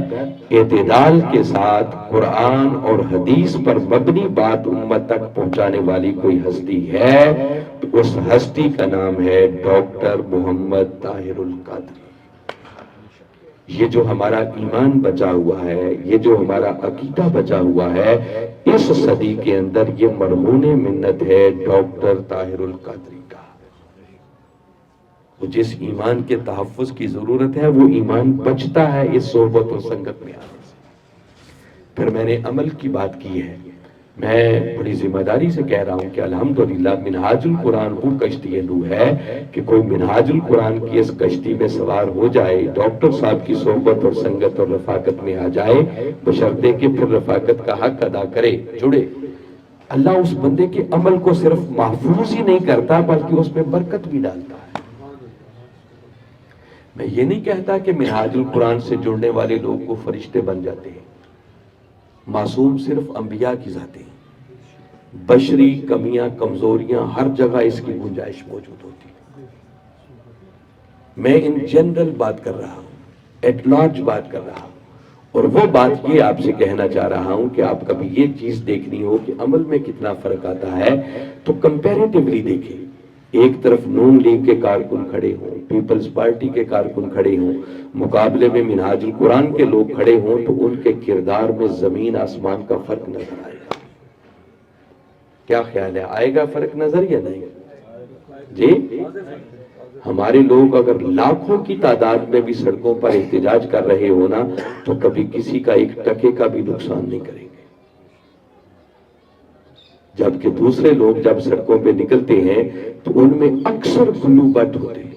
Speaker 1: اعتدال کے ساتھ قرآن اور حدیث پر مبنی بات امت تک پہنچانے والی کوئی ہستی ہے تو اس ہستی کا نام ہے ڈاکٹر محمد طاہر القادری۔ یہ جو ہمارا ایمان بچا ہوا ہے، یہ جو ہمارا عقیدہ بچا ہوا ہے، اس صدی کے اندر یہ مرہون منت ہے ڈاکٹر طاہر القادری کا۔ جس ایمان کے تحفظ کی ضرورت ہے وہ ایمان بچتا ہے اس صحبت و سنگت میں آنے سے۔ پھر میں نے عمل کی بات کی ہے، میں بڑی ذمہ داری سے کہہ رہا ہوں کہ الحمدللہ منہاج القرآن وہ کشتی نوح ہے کہ کوئی منہاج القرآن کی اس کشتی میں سوار ہو جائے، ڈاکٹر صاحب کی صحبت اور سنگت اور رفاقت میں آ جائے، بشرطے کہ پھر رفاقت کا حق ادا کرے، جڑے۔ اللہ اس بندے کے عمل کو صرف محفوظ ہی نہیں کرتا بلکہ اس میں برکت بھی ڈالتا ہے۔ میں یہ نہیں کہتا کہ منہاج القرآن سے جڑنے والے لوگ کو فرشتے بن جاتے ہیں، معصوم صرف انبیاء کی ذاتیں ہیں، بشری کمیاں کمزوریاں ہر جگہ اس کی گنجائش موجود ہوتی ہے۔ میں ان جنرل بات کر رہا ہوں، ایٹ لارج بات کر رہا ہوں، اور وہ بات یہ آپ سے کہنا چاہ رہا ہوں کہ آپ کبھی یہ چیز دیکھنی ہو کہ عمل میں کتنا فرق آتا ہے تو کمپیریٹیولی دیکھیں۔ ایک طرف نون لیگ کے کارکن کھڑے ہوں، پیپلز پارٹی کے کارکن کھڑے ہوں، مقابلے میں منہاج القرآن کے لوگ کھڑے ہوں تو ان کے کردار میں زمین آسمان کا فرق نظر آئے گا۔ کیا خیال ہے، آئے گا فرق نظر یا نہیں؟ جی، ہمارے لوگ اگر لاکھوں کی تعداد میں بھی سڑکوں پر احتجاج کر رہے ہونا تو کبھی کسی کا ایک ٹکے کا بھی نقصان نہیں کریں گے، جبکہ دوسرے لوگ جب سڑکوں پہ نکلتے ہیں تو ان میں اکثر گلو بٹ ہوتے ہیں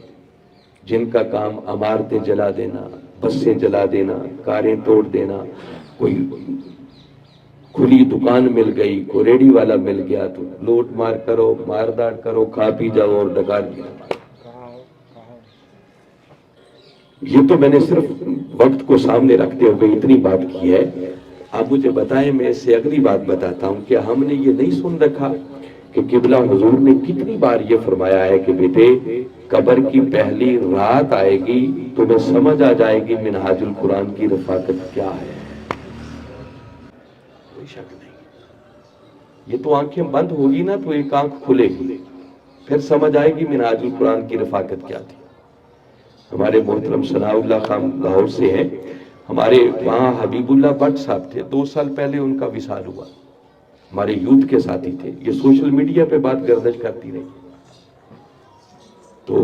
Speaker 1: جن کا کام عمارتیں جلا دینا، بسیں جلا دینا، کاریں توڑ دینا، کوئی کھلی دکان مل گئی، کوئی ریڑھی والا مل گیا تو لوٹ مار کرو، مارداڑ کرو، کھا پی جاؤ اور ڈکار دیا۔ یہ تو میں نے صرف وقت کو سامنے رکھتے ہوئے اتنی بات کی ہے۔ آپ مجھے بتائیں، میں اس سے اگلی بات بتاتا ہوں کہ ہم نے یہ نہیں سن رکھا کہ قبلہ حضور نے کتنی بار یہ فرمایا ہے کہ بیٹے قبر کی پہلی رات آئے گی تمہیں سمجھ آ جائے گی منہاج القرآن کی رفاقت کیا ہے۔ کوئی شک نہیں، یہ تو آنکھیں بند ہوگی نا تو ایک آنکھ کھلے گی، پھر سمجھ آئے گی منہاج القرآن کی رفاقت کیا تھی۔ ہمارے محترم ثناء اللہ خان لاہور سے ہیں، ہمارے وہاں حبیب اللہ بٹ صاحب تھے، 2 سال پہلے ان کا وصال ہوا، ہمارے یوتھ کے ساتھی تھے، یہ سوشل میڈیا پہ بات گردش کرتی رہی، تو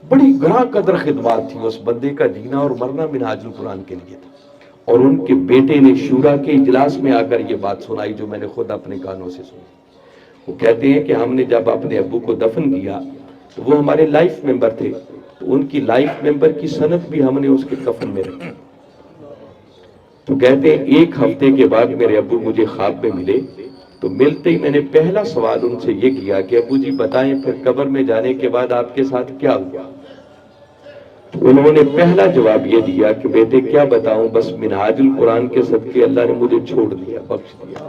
Speaker 1: بڑی گراں قدر خدمات تھی، اس بندے کا جینا اور مرنا منہاج القرآن کے لیے تھا، اور ان کے بیٹے نے شورا کے اجلاس میں آ کر یہ بات سنائی جو میں نے خود اپنے کانوں سے سنی۔ وہ کہتے ہیں کہ ہم نے جب اپنے ابو کو دفن کیا تو وہ ہمارے لائف ممبر تھے، تو ان کی لائف ممبر کی سند بھی ہم نے اس کے کفن میں رکھی۔ تو کہتے ہیں 1 ہفتے کے بعد میرے ابو مجھے خواب میں ملے، تو ملتے ہی میں نے پہلا سوال ان سے یہ کیا کہ ابو جی بتائیں پھر قبر میں جانے کے بعد آپ کے ساتھ کیا ہوا؟ تو انہوں نے پہلا جواب یہ دیا کہ بیٹے کیا بتاؤں، بس منہاج القرآن کے صدقے اللہ نے مجھے چھوڑ دیا، بخش دیا۔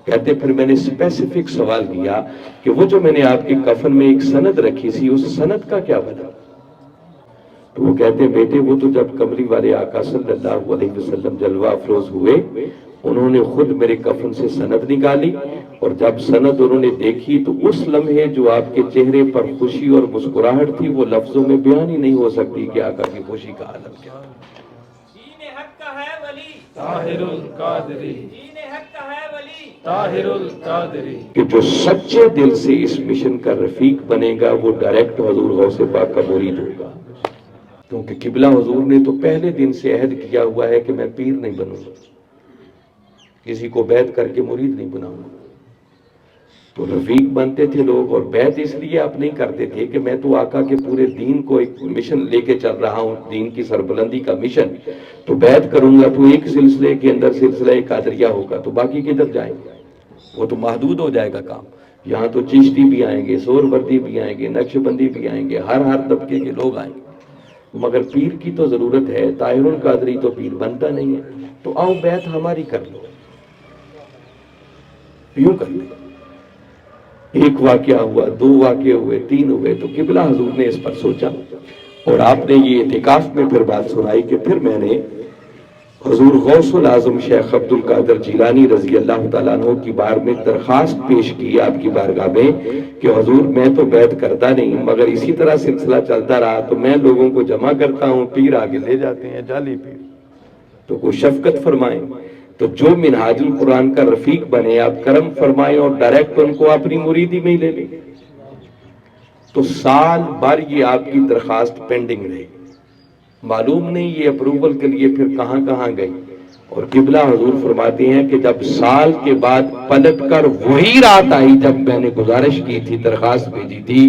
Speaker 1: کہتے پھر میں نے اسپیسیفک سوال کیا کہ وہ جو میں نے آپ کے کفن میں ایک سند رکھی سی اس سند کا کیا بنا؟ تو وہ کہتے ہیں بیٹے وہ تو جب کملی والے آقا صلی اللہ علیہ وسلم جلوہ افروز ہوئے انہوں نے خود میرے کفن سے سند نکالی، اور جب سند انہوں نے دیکھی تو اس لمحے جو آپ کے چہرے پر خوشی اور مسکراہٹ تھی وہ لفظوں میں بیان ہی نہیں ہو سکتی کہ آقا کی خوشی کا عالم کیا تھا۔
Speaker 2: دین حق کا ہے ولی
Speaker 3: طاہر القادری،
Speaker 2: دین حق کا ہے ولی
Speaker 3: طاہر القادری،
Speaker 1: کہ جو سچے دل سے اس مشن کا رفیق بنے گا وہ ڈائریکٹ حضور غوث پاک کا مرید ہوگا، کیونکہ قبلہ حضور نے تو پہلے دن سے عہد کیا ہوا ہے کہ میں پیر نہیں بنوں گا، کسی کو بیعت کر کے مرید نہیں بناؤں گا۔ تو رفیق بنتے تھے لوگ، اور بیعت اس لیے آپ نہیں کرتے تھے کہ میں تو آقا کے پورے دین کو ایک مشن لے کے چل رہا ہوں، دین کی سربلندی کا مشن، تو بیعت کروں گا تو ایک سلسلے کے اندر سلسلہ قادریہ ہوگا تو باقی کدھر جائیں گے، وہ تو محدود ہو جائے گا کام۔ یہاں تو چشتی بھی آئیں گے، سہروردی بھی آئیں گے، نقش بندی بھی آئیں گے، ہر طبقے کے لوگ آئیں گے، مگر پیر کی تو ضرورت ہے، طاہر القادری تو پیر بنتا نہیں ہے، تو آؤ بیعت ہماری کر لو، یوں کر لیں۔ ایک واقعہ ہوا، 2 واقعے ہوئے، 3 ہوئے، تو قبلہ حضور نے اس پر سوچا، اور آپ نے یہ اعتکاف میں پھر بات سنائی کہ پھر میں نے حضور غوث العظم شیخ عبد القادر جیلانی رضی اللہ تعالیٰ عنہ کی بار میں درخواست پیش کی آپ کی بارگاہ میں کہ حضور میں تو بیعت کرتا نہیں، مگر اسی طرح سلسلہ چلتا رہا تو میں لوگوں کو جمع کرتا ہوں، پیر آگے لے جاتے ہیں، جعلی پیر، تو کوئی شفقت فرمائیں، تو جو منہاج القرآن کا رفیق بنے آپ کرم فرمائیں اور ڈائریکٹ ان کو اپنی مریدی میں ہی لے لیں۔ تو سال بھر یہ آپ کی درخواست پینڈنگ رہی، معلوم نہیں یہ اپروول کے لیے پھر کہاں کہاں گئی، اور قبلہ حضور فرماتے ہیں کہ جب سال کے بعد پلٹ کر وہی رات آئی جب میں نے گزارش کی تھی، درخواست بھیجی تھی،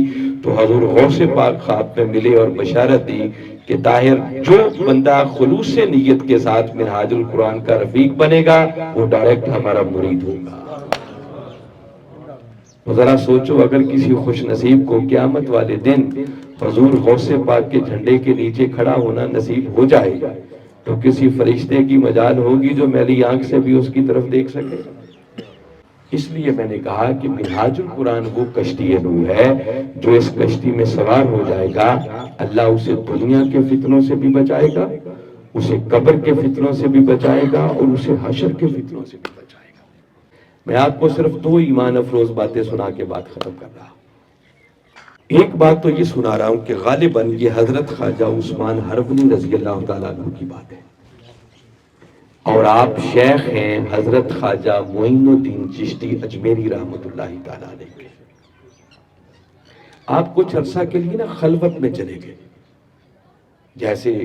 Speaker 1: تو حضور غوث پاک خواب میں ملے اور بشارت دی کہ طاہر جو بندہ خلوص نیت کے ساتھ منہاج القرآن کا رفیق بنے گا وہ ڈائریکٹ ہمارا مرید ہوگا۔ ذرا سوچو اگر کسی خوش نصیب کو قیامت والے دن حضور غوث پاک کے جھنڈے کے نیچے کھڑا ہونا نصیب ہو جائے گا تو کسی فرشتے کی مجال ہوگی جو میری آنکھ سے بھی اس کی طرف دیکھ سکے؟ اس لیے میں نے کہا کہ منہاج القرآن وہ کشتی نوح ہے جو اس کشتی میں سوار ہو جائے گا، اللہ اسے دنیا کے فتنوں سے بھی بچائے گا، اسے قبر کے فتنوں سے بھی بچائے گا اور اسے حشر کے فتنوں سے بھی بچائے گا۔ میں آپ کو صرف 2 ایمان افروز باتیں سنا کے بات ختم کر رہا ہوں۔ ایک بات تو یہ سنا رہا ہوں کہ غالباً یہ حضرت خواجہ عثمان ہربنی رضی اللہ تعالیٰ عنہ کی بات ہے، اور آپ شیخ ہیں حضرت خواجہ معین الدین چشتی اجمیری رحمۃ اللہ تعالیٰ علیہ کے۔ آپ کچھ عرصہ کے لیے نا خلوت میں چلے گئے، جیسے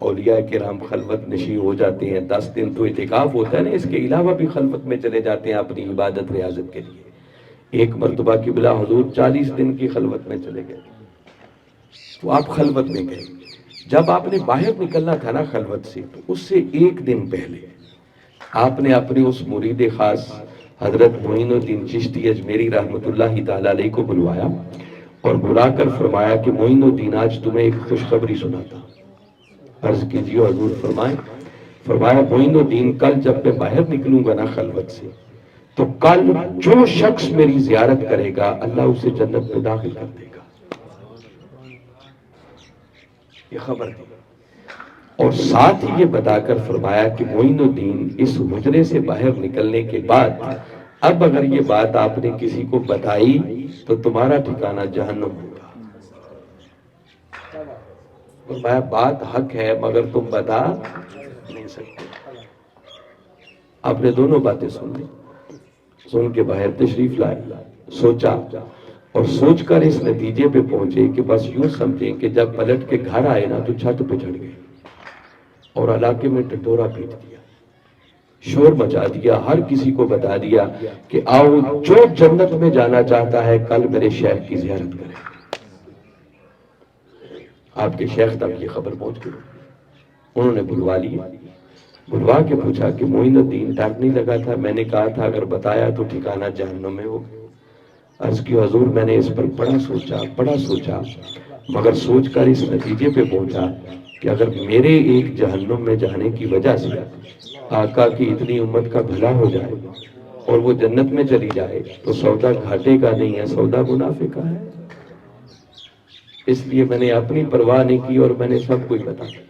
Speaker 1: اولیاء کرام خلوت نشین ہو جاتے ہیں، 10 دن تو اعتکاف ہوتا ہے نا، اس کے علاوہ بھی خلوت میں چلے جاتے ہیں اپنی عبادت ریاضت کے لیے۔ ایک مرتبہ قبلہ حضور 40 دن کی خلوت میں چلے گئے، تو آپ خلوت میں گئے۔ جب آپ نے باہر نکلنا تھا نا خلوت سے، تو اس سے 1 دن پہلے آپ نے اپنے اس مرید خاص حضرت معین الدین چشتی اجمیری رحمۃ اللہ تعالیٰ علیہ کو بلوایا اور بلا کر فرمایا کہ معین الدین آج تمہیں ایک خوشخبری سناتا۔ عرض کیجیے حضور فرمائیں۔ فرمایا معین الدین کل جب میں باہر نکلوں گا نا خلوت سے، تو کل جو شخص میری زیارت کرے گا اللہ اسے جنت میں داخل کر دے گا۔ یہ خبر دی اور ساتھ ہی یہ بتا کر فرمایا کہ معین الدین اس حجرے سے باہر نکلنے کے بعد اب اگر یہ بات آپ نے کسی کو بتائی تو تمہارا ٹھکانہ جہنم ہوگا۔ فرمایا بات حق ہے مگر تم بتا نہیں سکتے۔ آپ نے دونوں باتیں سن لی، سن کے باہر تشریف لائے، سوچا اور سوچ کر اس نتیجے پہ پہنچے کہ بس یوں سمجھیں کہ جب پلٹ کے گھر آئے نا تو چھت پہ چڑھ گئے اور علاقے میں ٹٹورا پیٹ دیا، شور مچا دیا، ہر کسی کو بتا دیا کہ آؤ جو جنت میں جانا چاہتا ہے کل میرے شیخ کی زیارت کرے۔ آپ کے شیخ تک یہ خبر پہنچ گئی، انہوں نے بلوا لیا، بلوا کے پوچھا کہ معین الدین ڈر نہیں لگا تھا؟ میں نے کہا تھا اگر بتایا تو ٹھکانہ جہنم میں ہوگا۔ عرض کی حضور میں نے اس پر بڑا سوچا مگر سوچ کر اس نتیجے پہ پہنچا کہ اگر میرے ایک جہنم میں جانے کی وجہ سے آقا کی اتنی امت کا بھلا ہو جائے اور وہ جنت میں چلی جائے تو سودا گھاٹے کا نہیں ہے، سودا منافع کا ہے۔ اس لیے میں نے اپنی پرواہ نہیں کی اور میں نے سب کچھ بتا دیا۔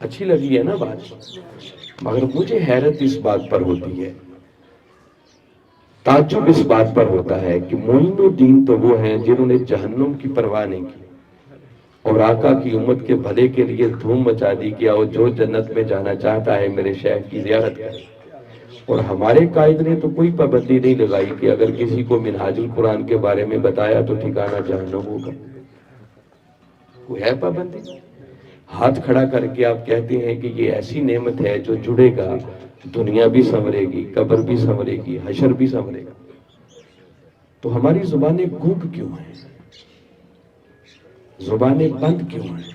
Speaker 1: اچھی لگی ہے نا بات، مگر مجھے حیرت اس بات پر ہوتی ہے، تعجب اس بات پر ہوتا ہے کہ معین الدین تو وہ ہیں جنہوں نے جہنم کی پرواہ نہیں کی اور آقا کی امت کے بھلے کے لیے دھوم مچا دی کہ آؤ جو جنت میں جانا چاہتا ہے میرے شیخ کی زیارت کرے، اور ہمارے قائد نے تو کوئی پابندی نہیں لگائی کہ اگر کسی کو منہاج القرآن کے بارے میں بتایا تو ٹھکانہ جہنم ہوگا۔ کوئی ہے پابندی؟ ہاتھ کھڑا کر کے آپ کہتے ہیں کہ یہ ایسی نعمت ہے جو جڑے گا دنیا بھی سنورے گی، قبر بھی سنورے گی، حشر بھی سنورے گا۔ تو ہماری زبانیں گونگ کیوں ہیں؟ زبانیں بند کیوں ہیں؟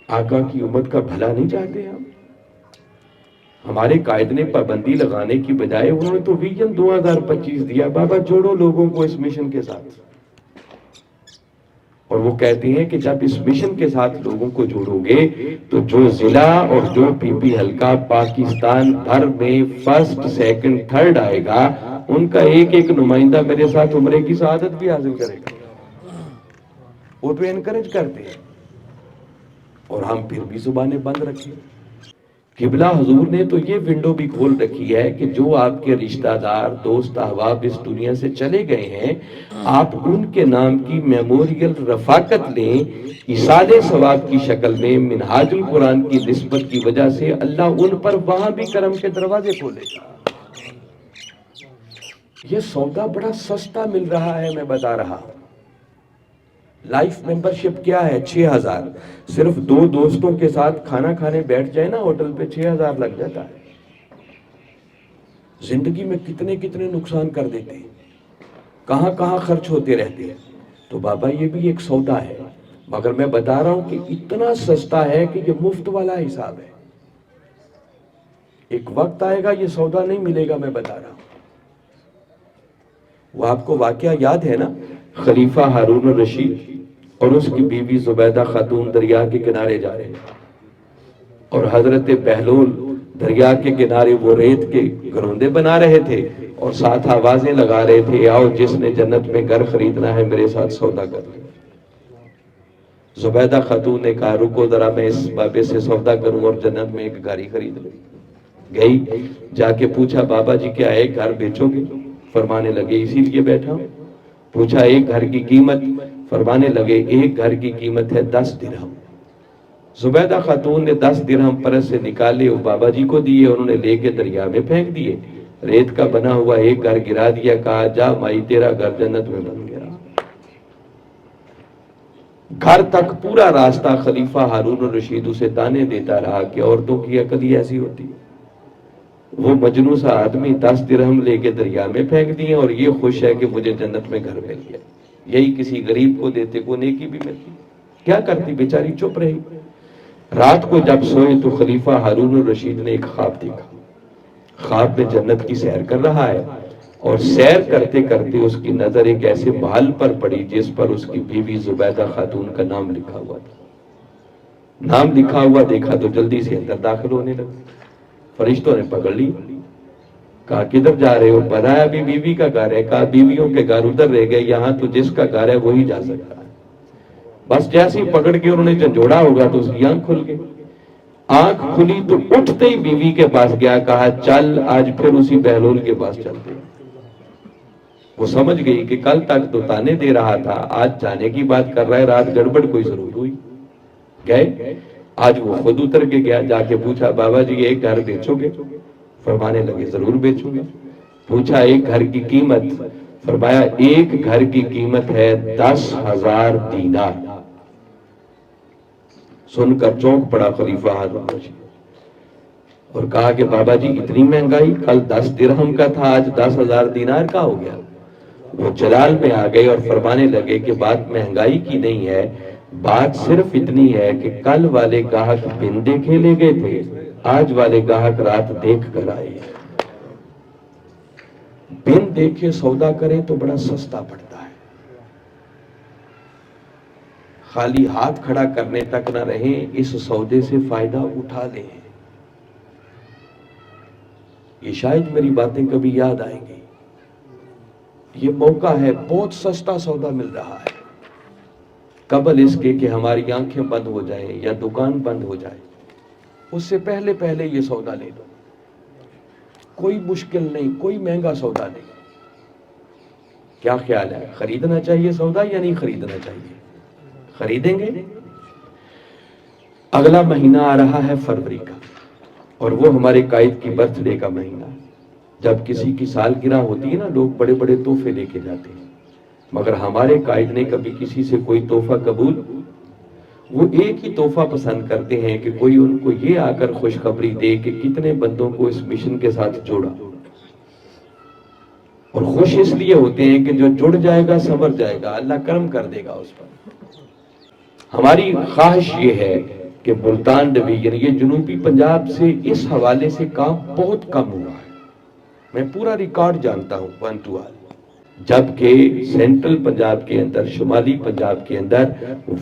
Speaker 1: آقا کی امت کا بھلا نہیں چاہتے ہم؟ ہمارے قائد نے پابندی لگانے کی بجائے انہوں نے تو ویژن 2025 دیا، بابا جوڑو لوگوں کو اس مشن کے ساتھ، اور وہ کہتے ہیں کہ جب اس مشن کے ساتھ لوگوں کو جوڑو گے تو جو ضلع اور جو پی پی حلقہ پاکستان بھر میں فرسٹ سیکنڈ تھرڈ آئے گا ان کا ایک ایک نمائندہ میرے ساتھ عمرے کی سعادت بھی حاصل کرے گا۔ وہ تو انکریج کرتے ہیں اور ہم پھر بھی زبانیں بند رکھیں۔ قبلہ حضور نے تو یہ ونڈو بھی کھول رکھی ہے کہ جو آپ کے رشتہ دار دوست احباب اس دنیا سے چلے گئے ہیں آپ ان کے نام کی میموریل رفاقت لیں، ایصال ثواب کی شکل میں منہاج القرآن کی نسبت کی وجہ سے اللہ ان پر وہاں بھی کرم کے دروازے کھولے گا۔ یہ سودا بڑا سستا مل رہا ہے، میں بتا رہا ہوں۔ لائف ممبرشپ کیا ہے؟ 6,000. صرف 2 دوستوں کے ساتھ کھانا کھانے بیٹھ جائے نا ہوٹل پہ 6,000 لگ جاتا ہے. زندگی میں کتنے کتنے نقصان کر دیتے ہیں, کہاں کہاں خرچ ہوتے رہتے ہیں. تو بابا یہ بھی ایک سودا ہے, مگر میں بتا رہا ہوں کہ اتنا سستا ہے کہ یہ مفت والا حساب ہے. ایک وقت آئے گا یہ سودا نہیں ملے گا, میں بتا رہا ہوں. وہ آپ کو واقعہ یاد ہے نا, خلیفہ ہارون الرشید اور اس کی بیوی زبیدہ خاتون دریا کے کنارے جا رہے ہیں, اور حضرت بہلول دریا کے کنارے وہ ریت کے گروندے بنا رہے تھے اور ساتھ آوازیں لگا رہے تھے, آؤ جس نے جنت میں گھر خریدنا ہے میرے ساتھ سودا کر لے. زبیدہ خاتون نے کہا رکو ذرا, میں اس بابے سے سودا کروں اور جنت میں ایک گاڑی خرید لوں. گئی, جا کے پوچھا بابا جی کیا ایک گھر بیچو گے؟ فرمانے لگے اسی لیے بیٹھا ہوں. پوچھا ایک گھر کی قیمت؟ فرمانے لگے ایک گھر کی قیمت ہے 10 درہم. زبیدہ خاتون نے 10 درہم پرس سے نکالے, وہ بابا جی کو دیے, انہوں نے لے کے دریا میں پھینک دیے. ریت کا بنا ہوا ایک گھر گرا دیا, کہا جا مائی تیرا گھر جنت میں بن گیا. گھر تک پورا راستہ خلیفہ ہارون الرشید اسے تانے دیتا رہا کہ عورتوں کی عقل ہی ایسی ہوتی ہے. وہ مجنون سا آدمی 10 درہم لے کے دریا میں پھینک دیے اور یہ خوش ہے کہ مجھے جنت میں گھر مل گیا. یہی کسی غریب کو دیتے کو نیکی بھی ملتی. کیا کرتی بیچاری, چپ رہی. رات کو جب سوئے تو خلیفہ ہارون الرشید نے ایک خواب دیکھا. خواب میں جنت کی سیر کر رہا ہے, اور سیر کرتے کرتے اس کی نظر ایک ایسے محل پر پڑی جس پر اس کی بیوی زبیدہ خاتون کا نام لکھا ہوا تھا. نام لکھا ہوا دیکھا تو جلدی سے اندر داخل ہونے لگا. فرشتوں نے پکڑ لی, کہا کدھر جا رہے ہو؟ بتایا ابھی بیوی کا گھر ہے. کہا بیویوں کے گھر ادھر رہ گئے, یہاں تو جس کا گھر ہے وہی جا سکتا ہے. بس جیسے ہی پکڑ کے انہوں نے جھنجھوڑا ہوگا تو اس کی آنکھ کھل گئی. آنکھ کھلی تو اٹھتے ہی بیوی کے پاس گیا, کہا چل آج پھر اسی بہلول کے پاس چلتے. وہ سمجھ گئی کہ کل تک تو تانے دے رہا تھا, آج جانے کی بات کر رہا ہے, رات گڑبڑ کوئی ضرور ہوئی. گئے, آج وہ خود اتر کے گیا. جا کے پوچھا بابا جی ایک گھر بیچو گے؟ فرمانے لگے ضرور بیچوں گا. پوچھا ایک گھر کی قیمت؟ فرمایا ایک گھر کی قیمت ہے 10,000 دینار. سن کر چونک پڑا خلیفہ ہارون الرشید اور کہا کہ بابا جی اتنی مہنگائی, کل 10 درہم کا تھا آج 10,000 دینار کا ہو گیا. وہ جلال میں آ گئے اور فرمانے لگے کہ بات مہنگائی کی نہیں ہے, بات صرف اتنی ہے کہ کل والے گاہک بن دیکھے لے گئے تھے, آج والے گاہک رات دیکھ کر آئے. بن دیکھے سودا کرے تو بڑا سستا پڑتا ہے, خالی ہاتھ کھڑا کرنے تک نہ رہیں, اس سودے سے فائدہ اٹھا لیں. یہ شاید میری باتیں کبھی یاد آئیں گی. یہ موقع ہے, بہت سستا سودا مل رہا ہے. قبل اس کے کہ ہماری آنکھیں بند ہو جائیں یا دکان بند ہو جائے, اس سے پہلے پہلے یہ سودا لے لو. کوئی مشکل نہیں, کوئی مہنگا سودا نہیں. کیا خیال ہے, خریدنا چاہیے سودا یا نہیں خریدنا چاہیے؟ خریدیں گے. اگلا مہینہ آ رہا ہے فروری کا, اور وہ ہمارے قائد کی برتھ ڈے کا مہینہ. جب کسی کی سالگرہ ہوتی ہے نا, لوگ بڑے بڑے تحفے لے کے جاتے ہیں, مگر ہمارے قائد نے کبھی کسی سے کوئی تحفہ قبول, وہ ایک ہی تحفہ پسند کرتے ہیں کہ کوئی ان کو یہ آ کر خوشخبری دے کہ کتنے بندوں کو اس مشن کے ساتھ جوڑا. اور خوش اس لیے ہوتے ہیں کہ جو جڑ جائے گا سنور جائے گا, اللہ کرم کر دے گا اس پر. ہماری خواہش یہ ہے کہ ملتان ڈویژن, یہ جنوبی پنجاب سے اس حوالے سے کام بہت کم ہوا ہے. میں پورا ریکارڈ جانتا ہوں 1 to all, جبکہ سینٹرل پنجاب کے اندر, شمالی پنجاب کے اندر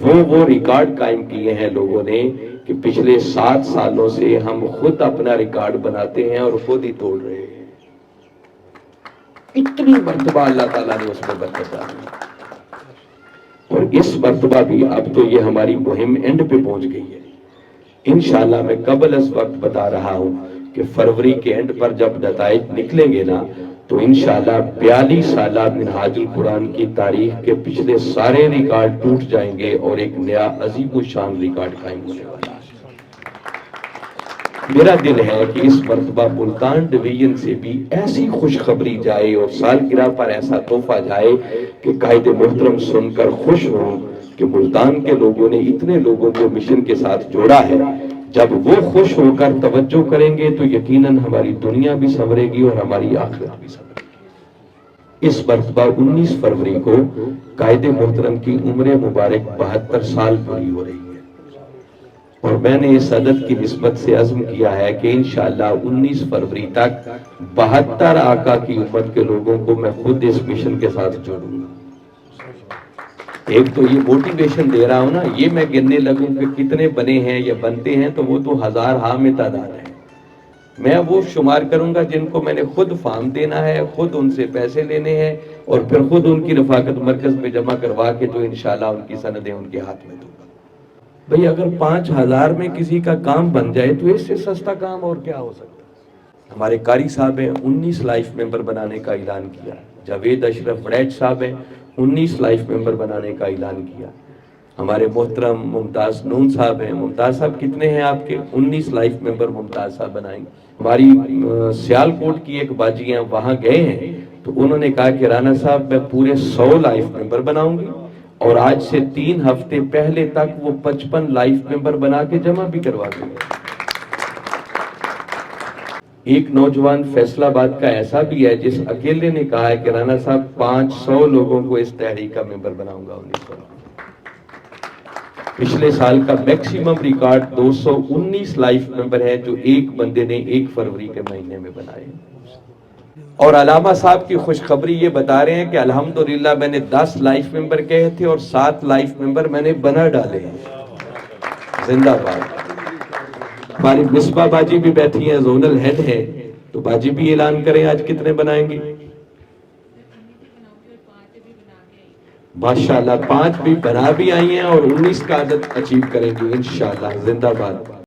Speaker 1: وہ ریکارڈ قائم کیے ہیں لوگوں نے کہ پچھلے 7 سالوں سے ہم خود اپنا ریکارڈ بناتے ہیں اور خود ہی توڑ رہے ہیں. اتنی مرتبہ اللہ تعالیٰ نے اس میں برکت ڈالی, اور اس مرتبہ بھی اب تو یہ ہماری مہم اینڈ پہ پہنچ گئی ہے. انشاءاللہ میں قبل اس وقت بتا رہا ہوں کہ فروری کے اینڈ پر جب نتائج نکلیں گے نا, تو انشاءاللہ 42 سالہ منہاج القرآن کی تاریخ کے پچھلے سارے ریکارڈ ٹوٹ جائیں گے اور ایک نیا عظیم الشان ریکارڈ قائم ہونے والا ہے. میرا دل ہے کہ اس مرتبہ ملتان ڈویژن سے بھی ایسی خوشخبری جائے اور سالگرہ پر ایسا تحفہ جائے کہ قائد محترم سن کر خوش ہوں, کہ ملتان کے لوگوں نے اتنے لوگوں کو مشن کے ساتھ جوڑا ہے، جب وہ خوش ہو کر توجہ کریں گے تو یقیناً ہماری دنیا بھی سنورے گی اور ہماری آخرت بھی سنورے گی۔ اس مرتبہ 19 فروری کو قائد محترم کی عمر مبارک 72 سال پوری ہو رہی ہے، اور میں نے اس عدد کی نسبت سے عزم کیا ہے کہ انشاءاللہ 19 فروری تک 72 آقا کی امت کے لوگوں کو میں خود اس مشن کے ساتھ جوڑوں گا۔ ایک تو یہ موٹیویشن دے رہا ہوں نا، یہ میں گننے لگوں کہ کتنے بنے ہیں یا بنتے ہیں تو وہ تو ہزار ہاں میں تعداد ہے، میں وہ شمار کروں گا جن کو میں نے خود فارم دینا ہے، خود ان سے پیسے لینے ہیں، اور پھر خود ان کی رفاقت مرکز میں جمع کروا کے جو انشاءاللہ ان کی سندیں ان کے ہاتھ میں دوں گا۔ بھئی اگر 5000 میں کسی کا کام بن جائے تو اس سے سستا کام اور کیا ہو سکتا ہے؟ ہمارے قاری صاحب ہیں 19 لائف ممبر بنانے کا اعلان کیا، جاوید اشرف وڑیچ صاحب ہیں 19 لائف ممبر بنانے کا اعلان کیا، ہمارے محترم ممتاز نون صاحب ہیں، ممتاز صاحب کتنے ہیں آپ کے؟ 19 لائف ممبر ممتاز صاحب بنائیں گے۔ ہماری سیالکوٹ کی ایک باجی ہیں، وہاں گئے ہیں تو انہوں نے کہا کہ رانا صاحب میں پورے 100 لائف ممبر بناؤں گی، اور آج سے 3 ہفتے پہلے تک وہ 55 لائف ممبر بنا کے جمع بھی کروا دیں گے۔ ایک نوجوان فیصل آباد کا ایسا بھی ہے جس اکیلے نے کہا ہے کہ رانا صاحب 500 لوگوں کو اس تحریک کا ممبر بناؤں گا 19 فروری۔ پچھلے سال کا میکسیمم ریکارڈ 219 لائف ممبر ہے جو ایک بندے نے 1 فروری کے مہینے میں بنائے۔ اور علامہ صاحب کی خوشخبری یہ بتا رہے ہیں کہ الحمدللہ میں نے 10 لائف ممبر کہے تھے اور 7 لائف ممبر میں نے بنا ڈالے ہیں۔ زندہ باد۔ ہماری مصباح باجی بھی بیٹھی ہیں، زونل ہیڈ ہے، تو باجی بھی اعلان کریں آج کتنے بنائیں گی؟ ماشاءاللہ 5 بھی بنا بھی آئی ہیں اور 19 کا عدد اچیو کریں گی انشاءاللہ۔ زندہ باد۔